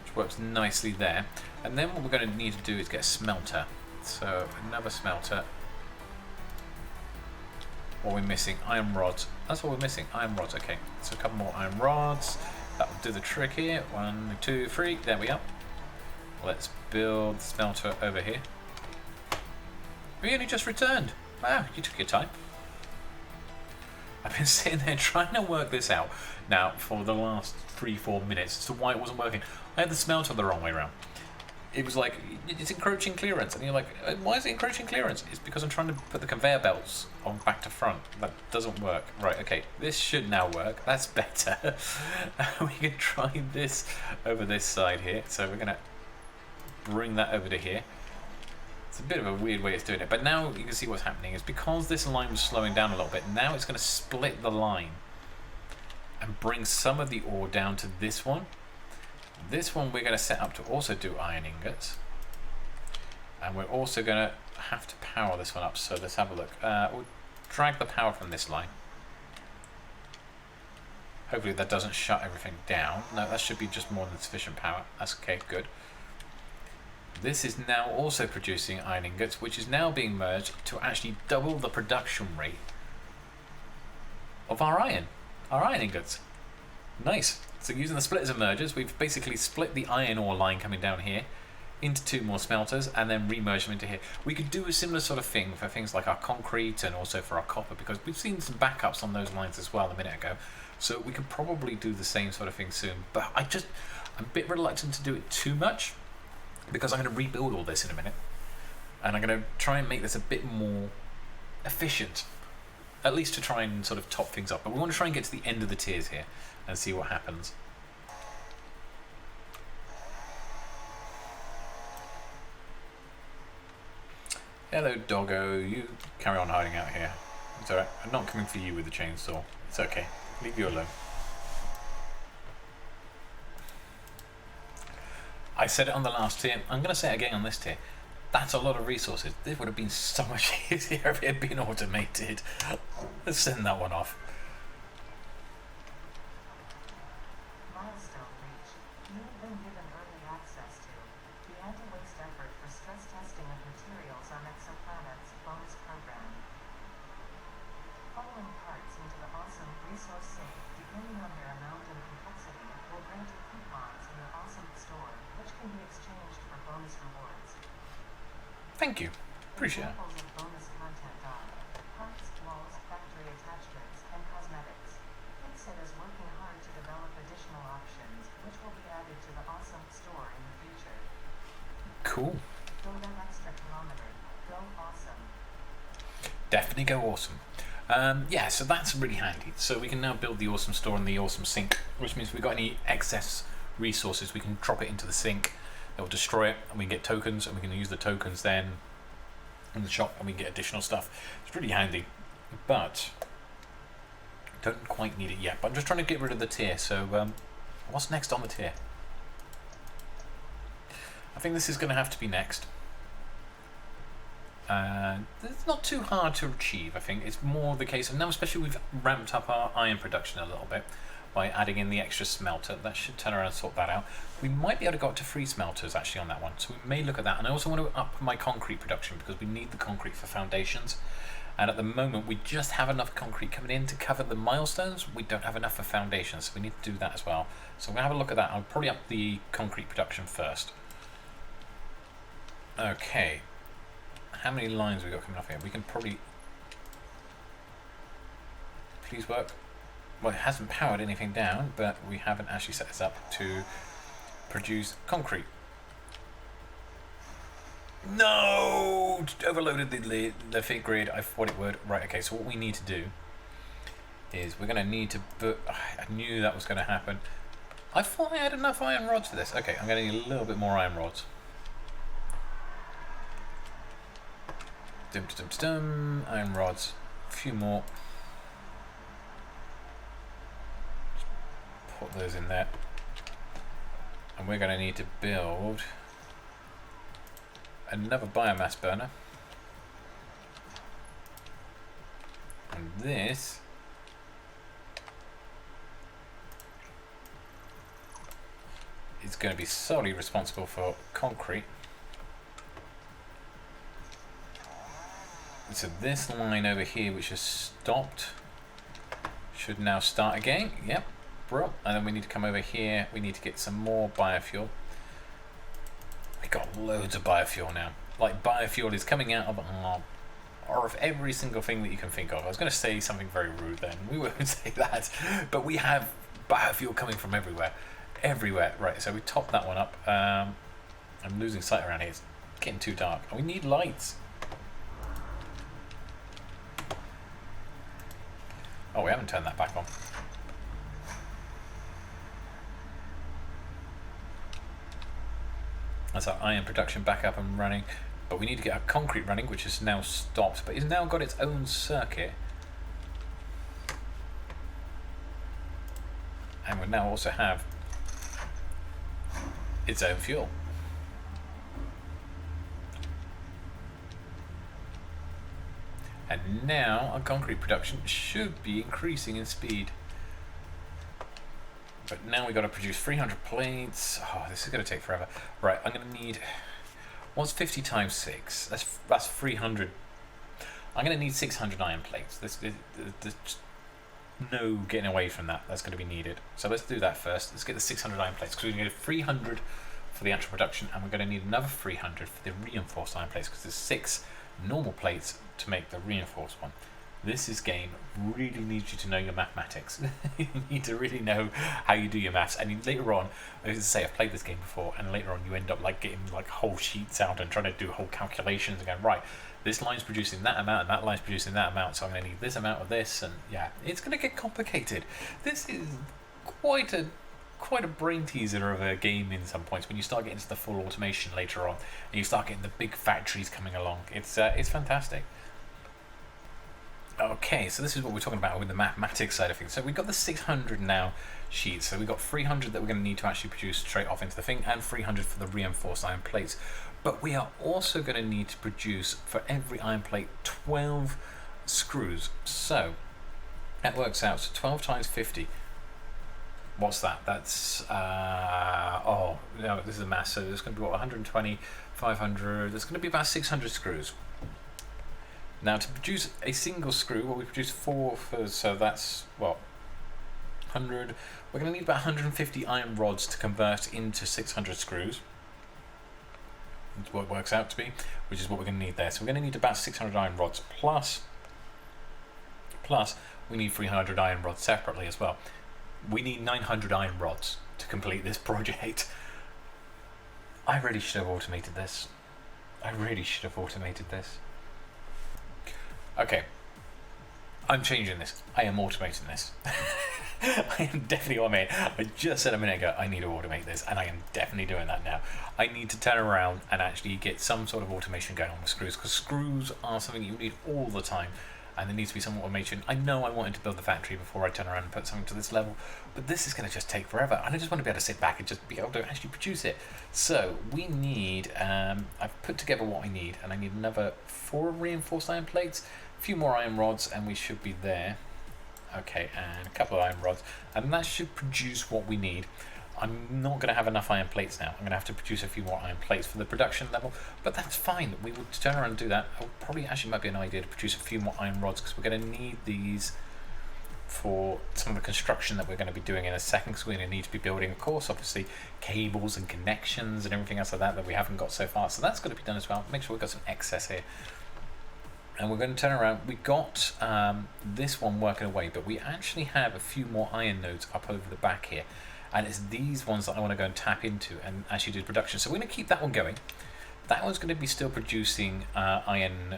Which works nicely there. And then what we're going to need to do is get a smelter. So another smelter. What are we missing? Iron rods. That's what we're missing. Iron rods. Okay, so a couple more iron rods. That will do the trick here. 1, 2, 3. There we go. Let's build the smelter over here. We only just returned. Wow, you took your time. I've been sitting there trying to work this out now for the last 3-4 minutes as to why it wasn't working. I had the smelter the wrong way around. It was like, it's encroaching clearance. And you're like, why is it encroaching clearance? It's because I'm trying to put the conveyor belts on back to front. That doesn't work. Right, okay, this should now work. That's better. We can try this over this side here. So we're going to bring that over to here. It's a bit of a weird way of doing it. But now you can see what's happening is because this line was slowing down a little bit, now it's going to split the line and bring some of the ore down to this one. This one we're going to set up to also do iron ingots, and we're also going to have to power this one up. So let's have a look. We'll drag the power from this line. Hopefully that doesn't shut everything down. No, that should be just more than sufficient power. That's okay, good. This is now also producing iron ingots, which is now being merged to actually double the production rate of our iron ingots. Nice. So using the splitters and mergers, we've basically split the iron ore line coming down here into 2 more smelters and then re-merge them into here. We could do a similar sort of thing for things like our concrete and also for our copper, because we've seen some backups on those lines as well a minute ago. So we could probably do the same sort of thing soon. But I'm a bit reluctant to do it too much, because I'm going to rebuild all this in a minute. And I'm going to try and make this a bit more efficient, at least to try and sort of top things up. But we want to try and get to the end of the tiers here and see what happens. Hello, doggo. You carry on hiding out here. It's alright. I'm not coming for you with the chainsaw. It's okay. Leave you alone. I said it on the last tier. I'm going to say it again on this tier. That's a lot of resources. This would have been so much easier if it had been automated. Let's send that one off. Milestone reached. You have been given early access to the anti-waste effort for stress testing of materials on exoplanets bonus program. Following parts into the awesome resource sink, depending on their amount and complexity, will grant you coupons in your awesome store, which can be exchanged for bonus rewards. Thank you. Appreciate it. Examples of bonus content are parts, walls, factory attachments, and cosmetics. Pixit is working hard to develop additional options, which will be added to the awesome store in the future. Cool. Go that extra kilometer. Go awesome. Definitely go awesome. Yeah, so that's really handy. So we can now build the awesome store and the awesome sink, which means if we've got any excess resources, we can drop it into the sink. It'll destroy it, and we can get tokens, and we can use the tokens then in the shop, and we can get additional stuff. It's really handy, but don't quite need it yet. But I'm just trying to get rid of the tier. So what's next on the tier? I think this is going to have to be next. It's not too hard to achieve. I think it's more the case, and now especially we've ramped up our iron production a little bit by adding in the extra smelter. That should turn around and sort that out. We might be able to go up to 3 smelters actually on that one, so we may look at that. And I also want to up my concrete production, because we need the concrete for foundations, and at the moment we just have enough concrete coming in to cover the milestones. We don't have enough for foundations, so we need to do that as well. So I'm going to have a look at that. I'll probably up the concrete production first. Okay, how many lines we got coming off here? We can probably... Please work. Well, it hasn't powered anything down, but we haven't actually set this up to produce concrete. No! Overloaded the fit grid. I thought it would. Right, okay, so what we need to do is we're going to need to put... I knew that was going to happen. I thought I had enough iron rods for this. Okay, I'm going to need a little bit more iron rods. Iron rods. A few more. Put those in there, and we're going to need to build another biomass burner, and this is going to be solely responsible for concrete. So this line over here, which has stopped, should now start again. Yep. And then we need to come over here. We need to get some more biofuel. We got loads of biofuel now. Like, biofuel is coming out of every single thing that you can think of. I was going to say something very rude then. We won't say that. But we have biofuel coming from everywhere. Everywhere. Right, so we top that one up. I'm losing sight around here. It's getting too dark. And we need lights. Oh, we haven't turned that back on. That's our iron production back up and running, but we need to get our concrete running, which is now stopped, but it's now got its own circuit. And we now also have its own fuel. And now our concrete production should be increasing in speed. But now we've got to produce 300 plates. Oh, this is going to take forever. Right, I'm going to need... What's 50 times 6? That's 300. I'm going to need 600 iron plates. There's no getting away from that. That's going to be needed. So let's do that first. Let's get the 600 iron plates, because we need 300 for the actual production, and we're going to need another 300 for the reinforced iron plates, because there's 6 normal plates to make the reinforced one. This game really needs you to know your mathematics. You need to really know how you do your maths. And later on, as I say, I've played this game before, and later on you end up like getting like whole sheets out and trying to do whole calculations and going, right, this line's producing that amount and that line's producing that amount, so I'm going to need this amount of this, and yeah, it's going to get complicated. This is quite a brain teaser of a game in some points when you start getting to the full automation later on, and you start getting the big factories coming along. It's fantastic. Okay, so this is what we're talking about with the mathematics side of things. So we've got the 600 now sheets. So we've got 300 that we're going to need to actually produce straight off into the thing, and 300 for the reinforced iron plates. But we are also going to need to produce for every iron plate 12 screws. So that works out. So 12 times 50. What's that? That's oh no, this is a mass. So there's going to be what, 120, 500. There's going to be about 600 screws. Now, to produce a single screw, well, we produce 4 for, so that's, what, 100. We're going to need about 150 iron rods to convert into 600 screws. That's what it works out to be, which is what we're going to need there. So we're going to need about 600 iron rods, plus we need 300 iron rods separately as well. We need 900 iron rods to complete this project. I really should have automated this. Okay, I'm changing this. I am automating this. I am definitely automating. I just said a minute ago I need to automate this, and I am definitely doing that now. I need to turn around and actually get some sort of automation going on with screws, because screws are something you need all the time, and there needs to be some automation. I know I wanted to build the factory before I turn around and put something to this level, but this is going to just take forever, and I just want to be able to sit back and just be able to actually produce it. So we need, I've put together what I need, and I need another 4 reinforced iron plates, a few more iron rods, and we should be there. Okay, and a couple of iron rods, and that should produce what we need. I'm not going to have enough iron plates now. I'm going to have to produce a few more iron plates for the production level, but that's fine. We will turn around and do that. Probably actually might be an idea to produce a few more iron rods, because we're going to need these for some of the construction that we're going to be doing in a second, because we're going to need to be building, of course, obviously, cables and connections and everything else like that we haven't got so far. So that's got to be done as well. Make sure we've got some excess here. And we're going to turn around. We got this one working away, but we actually have a few more iron nodes up over the back here. And it's these ones that I want to go and tap into and actually do production. So we're going to keep that one going. That one's going to be still producing iron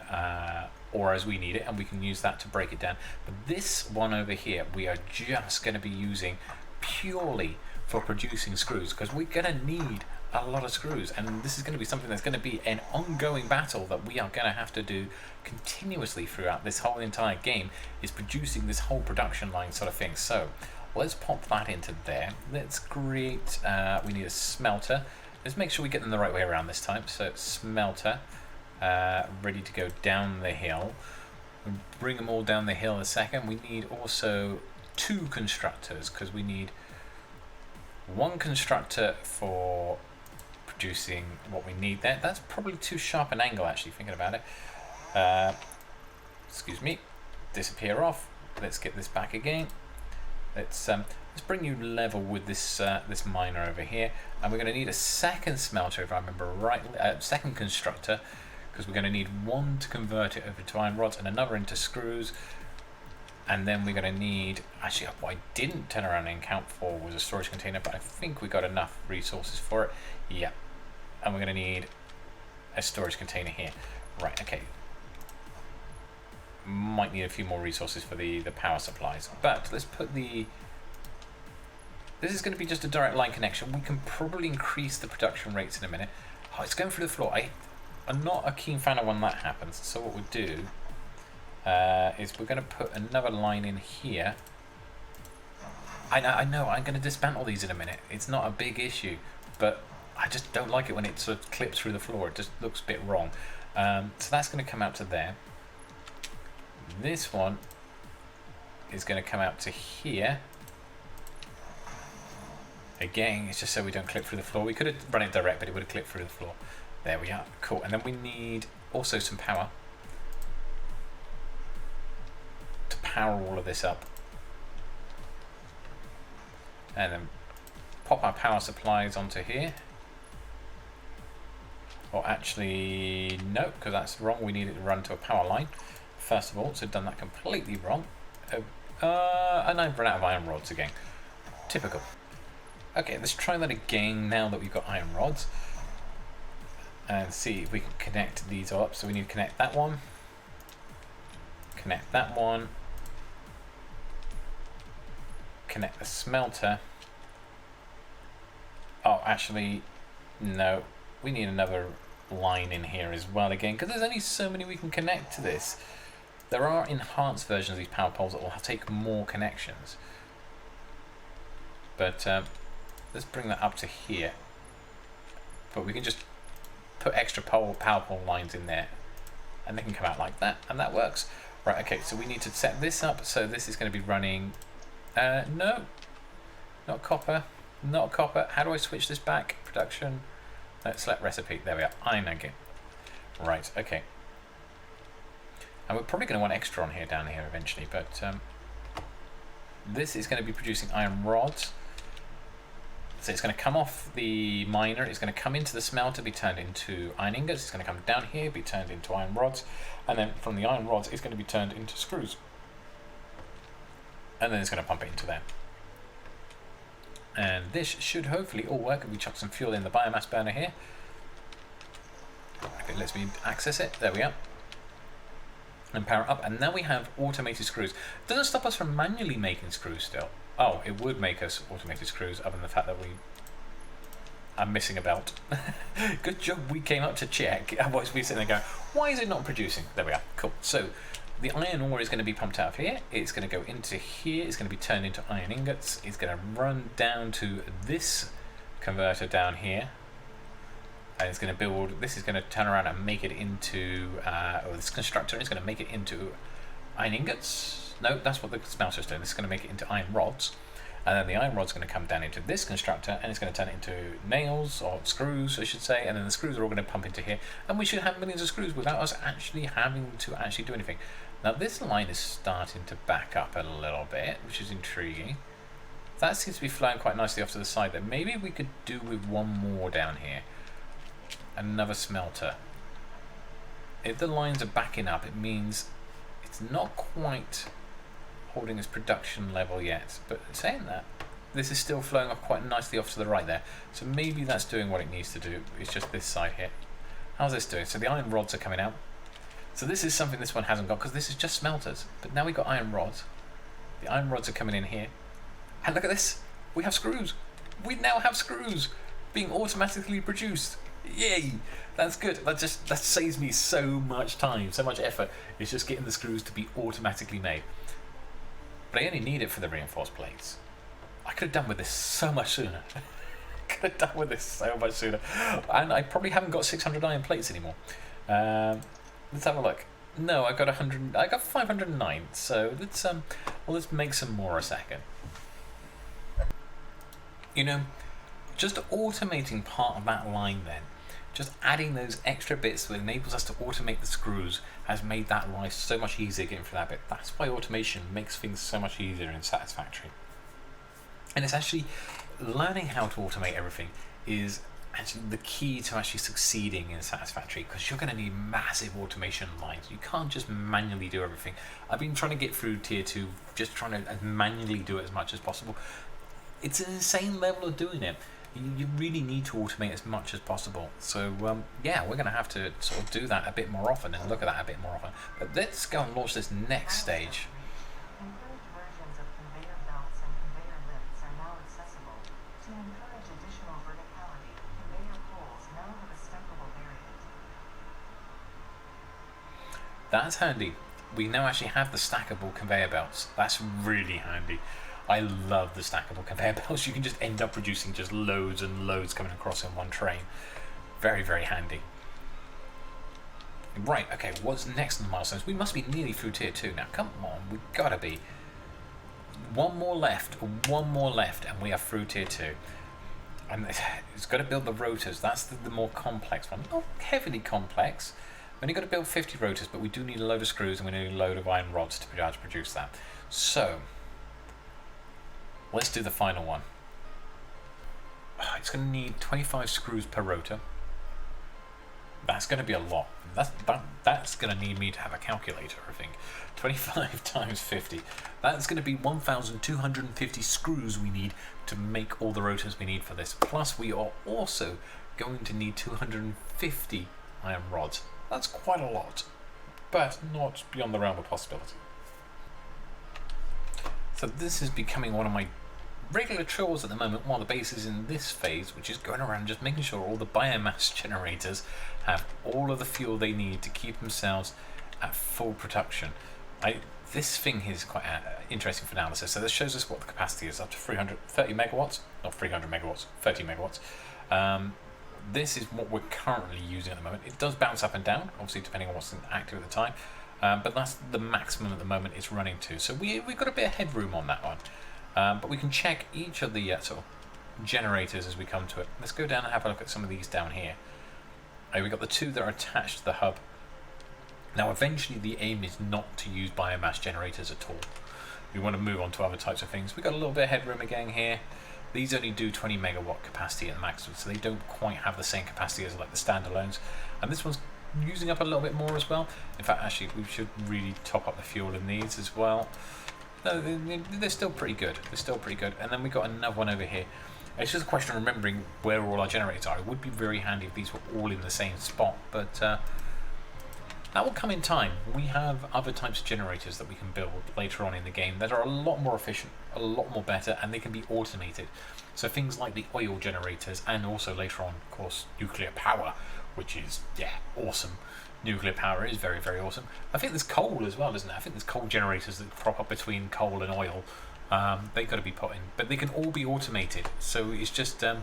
ore as we need it, and we can use that to break it down. But this one over here, we are just going to be using purely for producing screws, because we're going to need a lot of screws, and this is going to be something that's going to be an ongoing battle that we are going to have to do continuously throughout this whole entire game, is producing this whole production line sort of thing. So let's pop that into there. Let's create, we need a smelter. Let's make sure we get them the right way around this time. So smelter, ready to go down the hill. We'll bring them all down the hill in a second. We need also 2 constructors, because we need 1 constructor for producing what we need there. That's probably too sharp an angle, actually, thinking about it. Excuse me. Disappear off. Let's get this back again. Let's bring you level with this this miner over here, and we're going to need a second smelter, if I remember rightly, second constructor, because we're going to need 1 to convert it over to iron rods and another into screws. And then we're going to need, actually what I didn't turn around and count for was a storage container, but I think we got enough resources for it. Yeah. And we're going to need a storage container here. Right, okay. Might need a few more resources for the power supplies. But let's put the... This is going to be just a direct line connection. We can probably increase the production rates in a minute. Oh, it's going through the floor. I'm not a keen fan of when that happens. So what we'll do... is we're going to put another line in here. I know, I'm going to dismantle these in a minute. It's not a big issue, but I just don't like it when it sort of clips through the floor. It just looks a bit wrong. So that's going to come out to there. This one is going to come out to here. Again, it's just so we don't clip through the floor. We could have run it direct, but it would have clipped through the floor. There we are. Cool. And then we need also some power to power all of this up. And then pop our power supplies onto here. Or actually, no, because that's wrong. We need it to run to a power line, first of all. So done that completely wrong. And I've run out of iron rods again. Typical. Okay, let's try that again now that we've got iron rods. And see if we can connect these up. So we need to connect that one. Connect that one. Connect the smelter. Oh, actually, no. We need another line in here as well again, because there's only so many we can connect to this. There are enhanced versions of these power poles that will take more connections. But let's bring that up to here. But we can just put extra power pole lines in there, and they can come out like that, and that works. Right, okay, so we need to set this up. So this is going to be running... no, not copper. Not copper. How do I switch this back? Production. No, select recipe. There we are. Iron again. Right, okay. And we're probably going to want extra on here, down here eventually, but this is going to be producing iron rods. So it's going to come off the miner, it's going to come into the smelter, be turned into iron ingots, it's going to come down here, be turned into iron rods, and then from the iron rods it's going to be turned into screws. And then it's going to pump it into there. And this should hopefully all work if we chuck some fuel in the biomass burner here. Okay, it lets me access it, there we are. And power up, and now we have automated screws. Doesn't stop us from manually making screws still. Oh, it would make us automated screws, other than the fact that I'm missing a belt. Good job we came up to check, otherwise we'd sit there and go, why is it not producing? There we are, cool. So the iron ore is going to be pumped out of here, it's going to go into here, it's going to be turned into iron ingots, it's going to run down to this converter down here, and it's going to build, this is going to turn around and make it into, or this constructor is going to make it into iron ingots. No, that's what the smelter is doing. This is going to make it into iron rods, and then the iron rod's going to come down into this constructor, and it's going to turn it into nails, or screws I should say, and then the screws are all going to pump into here, and we should have millions of screws without us actually having to actually do anything. Now this line is starting to back up a little bit, which is intriguing. That seems to be flowing quite nicely off to the side there. Maybe we could do with one more down here. Another smelter. If the lines are backing up, it means it's not quite holding its production level yet, but saying that, this is still flowing off quite nicely off to the right there, so maybe that's doing what it needs to do. It's just this side here. How's this doing? So the iron rods are coming out, so this is something this one hasn't got, because this is just smelters, but now we've got iron rods. The iron rods are coming in here, and look at this, we have screws. We now have screws being automatically produced. Yay, that's good. That saves me so much time, so much effort. It's just getting the screws to be automatically made. But I only need it for the reinforced plates. I could have done with this so much sooner. Could have done with this so much sooner. And I probably haven't got 600 iron plates anymore. Let's have a look. No, I got 100. I got 509. So let's make some more a second. You know, just automating part of that line then. Just adding those extra bits that enables us to automate the screws has made that life so much easier getting through that bit. That's why automation makes things so much easier in Satisfactory. And it's actually learning how to automate everything is actually the key to actually succeeding in Satisfactory, because you're going to need massive automation lines. You can't just manually do everything. I've been trying to get through tier 2, just trying to manually do it as much as possible. It's an insane level of doing it. You really need to automate as much as possible. So yeah, we're going to have to sort of do that a bit more often and look at that a bit more often. But let's go and launch this next stage. Improved versions of conveyor belts and conveyor lifts are now accessible. To encourage additional verticality, conveyor poles now have a stackable variant. That's handy. We now actually have the stackable conveyor belts. That's really handy. I love the stackable conveyor belts. You can just end up producing just loads and loads coming across in one train. Very, very handy. Right, okay, what's next in the milestones? We must be nearly through tier 2 now. Come on, we've got to be. One more left, and we are through tier 2. And it's got to build the rotors. That's the more complex one. Not heavily complex. We've only got to build 50 rotors, but we do need a load of screws and we need a load of iron rods to be able to produce that. So, let's do the final one. It's going to need 25 screws per rotor. That's going to be a lot. That's going to need me to have a calculator, I think. 25 times 50. That's going to be 1,250 screws we need to make all the rotors we need for this. Plus, we are also going to need 250 iron rods. That's quite a lot, but not beyond the realm of possibility. So this is becoming one of my regular chores at the moment while the base is in this phase, which is going around just making sure all the biomass generators have all of the fuel they need to keep themselves at full production. This thing is quite interesting for analysis. So this shows us what the capacity is, up to 330 megawatts, not 300 megawatts, 30 megawatts. This is what we're currently using at the moment. It does bounce up and down, obviously depending on what's active at the time, but that's the maximum at the moment it's running to. So we've got a bit of headroom on that one. But we can check each of the sort of generators as we come to it. Let's go down and have a look at some of these down here. We've got the two that are attached to the hub. Now eventually the aim is not to use biomass generators at all. We want to move on to other types of things. We've got a little bit of headroom again here. These only do 20 megawatt capacity at the maximum, so they don't quite have the same capacity as like the standalones. And this one's using up a little bit more as well. In fact, actually, we should really top up the fuel in these as well. No, they're still pretty good. They're still pretty good. And then we got another one over here. It's just a question of remembering where all our generators are. It would be very handy if these were all in the same spot, but that will come in time. We have other types of generators that we can build later on in the game that are a lot more efficient, a lot more better, and they can be automated. So things like the oil generators, and also later on, of course, nuclear power, which is, yeah, awesome. Nuclear power is very, very awesome. I think there's coal as well, isn't it? I think there's coal generators that crop up between coal and oil. They've got to be put in, but they can all be automated. So it's just a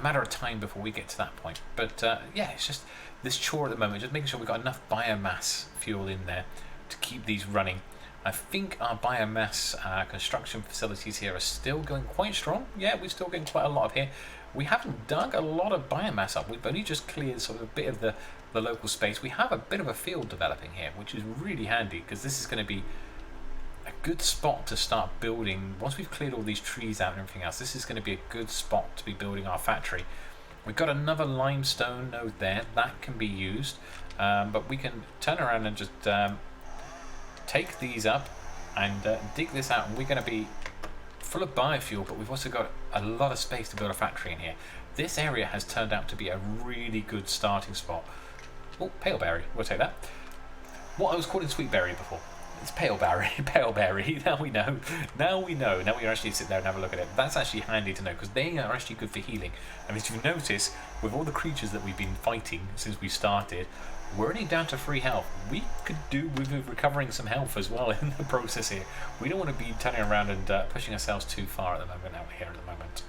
matter of time before we get to that point. But yeah, it's just this chore at the moment, just making sure we've got enough biomass fuel in there to keep these running. I think our biomass construction facilities here are still going quite strong. Yeah, we're still getting quite a lot of here. We haven't dug a lot of biomass up. We've only just cleared sort of a bit of the local space. We have a bit of a field developing here, which is really handy because this is going to be a good spot to start building. Once we've cleared all these trees out and everything else, this is going to be a good spot to be building our factory. We've got another limestone node there that can be used, but we can turn around and just take these up and dig this out, and we're going to be full of biofuel, but we've also got a lot of space to build a factory in here. This area has turned out to be a really good starting spot. Oh, pale berry, we'll take that. What I was calling sweet berry before. It's pale berry, pale berry. Now we know. Now we know. Now we can actually sit there and have a look at it. That's actually handy to know because they are actually good for healing. And as you notice, with all the creatures that we've been fighting since we started, we're only down to 3 health. We could do with recovering some health as well in the process here. We don't want to be turning around and pushing ourselves too far at the moment out here at the moment.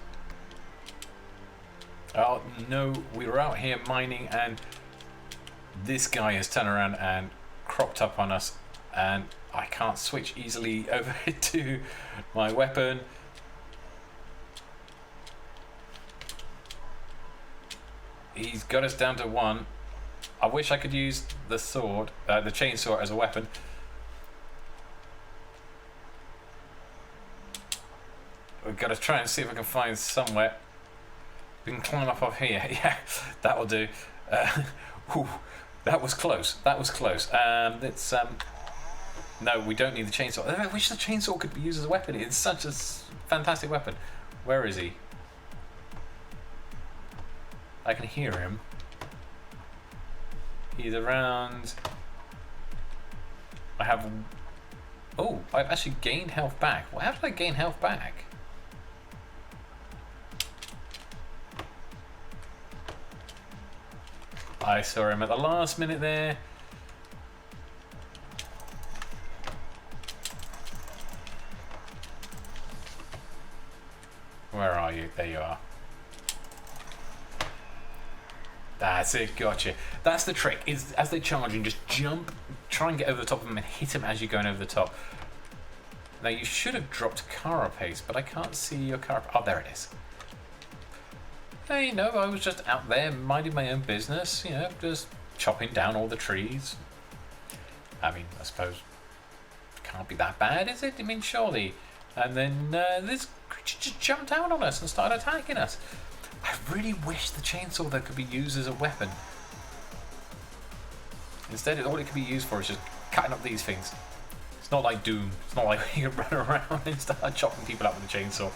Oh no, we were out here mining and this guy has turned around and cropped up on us, and I can't switch easily over to my weapon. He's got us down to 1. I wish I could use the sword, the chainsaw as a weapon. We've got to try and see if we can find somewhere. We can climb up off here. Yeah, that'll do. Whew, that was close. That was close. It's no, we don't need the chainsaw. I wish the chainsaw could be used as a weapon. It's such a fantastic weapon. Where is he? I can hear him. He's around. I have. Oh, I've actually gained health back. Well, how did I gain health back? I saw him at the last minute there. Where are you? There you are. That's it, gotcha. That's the trick, is as they charge and just jump, try and get over the top of them and hit them as you're going over the top. Now you should have dropped carapace, but I can't see your carapace. Oh, there it is. You know, I was just out there minding my own business, you know, just chopping down all the trees. I mean, I suppose it can't be that bad, is it? I mean, surely. And then this creature just jumped out on us and started attacking us. I really wish the chainsaw that could be used as a weapon. Instead, all it could be used for is just cutting up these things. It's not like Doom. It's not like you can run around and start chopping people up with a chainsaw.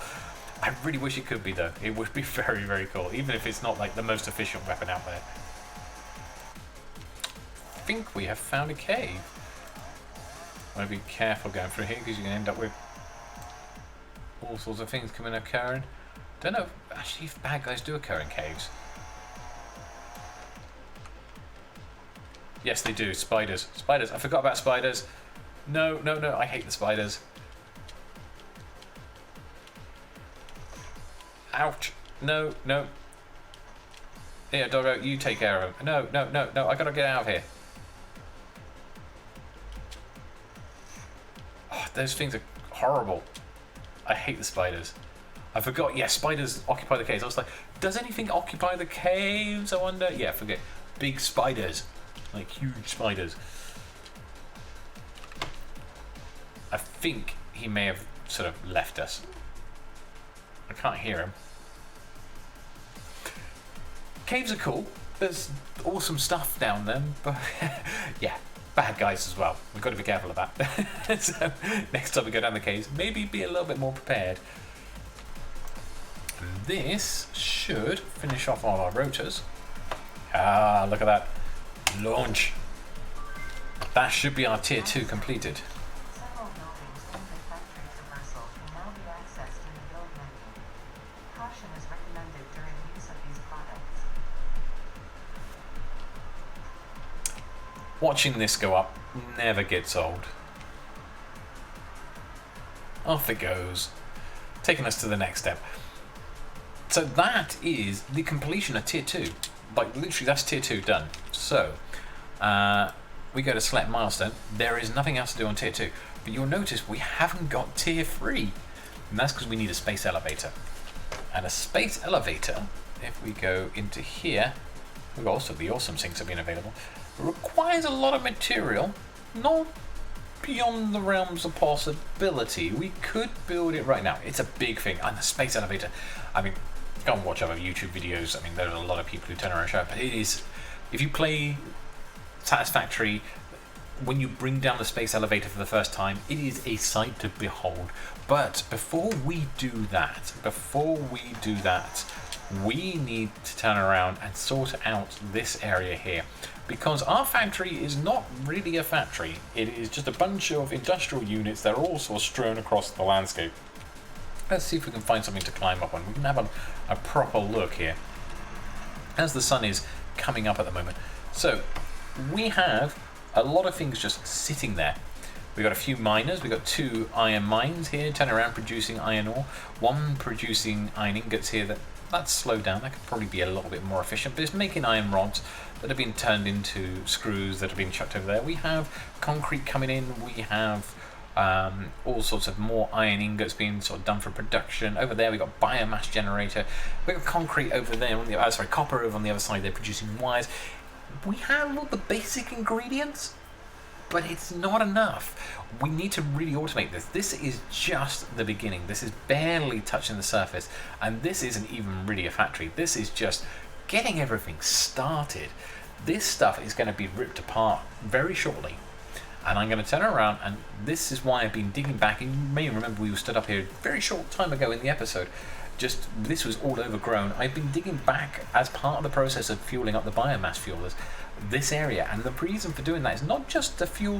I really wish it could be, though. It would be very, very cool, even if it's not like the most efficient weapon out there. I think we have found a cave. I want to be careful going through here because you can end up with all sorts of things occurring. Don't know actually if bad guys do occur in caves. Yes, they do. Spiders. Spiders. I forgot about spiders. No, no, no. I hate the spiders. Ouch. No, no. Here, Doggo, you take care of him. No, no, no, no. I gotta get out of here. Oh, those things are horrible. I hate the spiders. I forgot. Yeah, spiders occupy the caves. I was like, does anything occupy the caves? I wonder. Yeah, forget. Big spiders. Like huge spiders. I think he may have sort of left us. I can't hear him. Caves are cool. There's awesome stuff down them, but yeah, bad guys as well. We've got to be careful of that. So next time we go down the caves, maybe be a little bit more prepared. And this should finish off all our rotors. Ah, look at that. Launch. That should be our tier 2 completed. Several buildings in the factory traversal can now be accessed in the build menu. Caution is recommended during use of these products. Watching this go up never gets old. Off it goes, taking us to the next step. So that is the completion of tier 2. Like literally that's tier 2 done. So we go to select milestone. There is nothing else to do on tier 2, but you'll notice we haven't got tier 3, and that's because we need a space elevator. And a space elevator, if we go into here, we've also the awesome things have been available. It requires a lot of material, not beyond the realms of possibility. We could build it right now. It's a big thing, and the space elevator. I mean, go and watch other YouTube videos. I mean, there are a lot of people who turn around and show it, but it is. If you play Satisfactory, when you bring down the space elevator for the first time, it is a sight to behold. But before we do that, we need to turn around and sort out this area here. Because our factory is not really a factory. It is just a bunch of industrial units that are all sort of strewn across the landscape. Let's see if we can find something to climb up on. We can have a proper look here as the sun is coming up at the moment. So we have a lot of things just sitting there. We've got a few miners. We've got 2 iron mines here, turn around producing iron ore. 1 producing iron ingots here. That's slowed down. That could probably be a little bit more efficient, but it's making iron rods that have been turned into screws that have been chucked over there. We have concrete coming in. We have all sorts of more iron ingots being sort of done for production. Over there we've got biomass generator. We've got concrete over there on the copper over on the other side. They're producing wires. We have all the basic ingredients, but it's not enough. We need to really automate this. This is just the beginning. This is barely touching the surface, and this isn't even really a factory. This is just getting everything started. This stuff is going to be ripped apart very shortly, and I'm going to turn around, and this is why I've been digging back. You may remember we stood up here a very short time ago in the episode. Just this was all overgrown. I've been digging back as part of the process of fueling up the biomass fuelers this area, and the reason for doing that is not just to fuel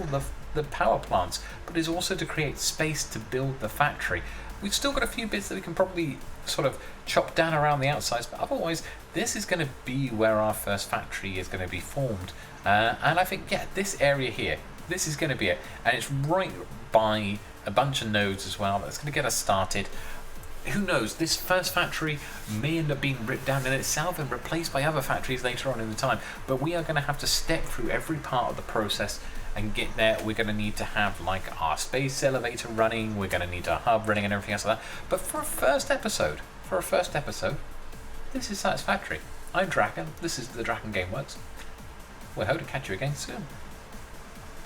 the power plants, but is also to create space to build the factory. We've still got a few bits that we can probably sort of chop down around the outsides, but otherwise this is going to be where our first factory is going to be formed. And I think, yeah, this area here, this is going to be it, and it's right by a bunch of nodes as well. That's going to get us started. Who knows, this first factory may end up being ripped down in itself and replaced by other factories later on in the time, but we are going to have to step through every part of the process and get there. We're going to need to have like our space elevator running, we're going to need our hub running and everything else like that. But for a first episode, this is Satisfactory. I'm Draken, this is the Draken GameWorks. We hope to catch you again soon.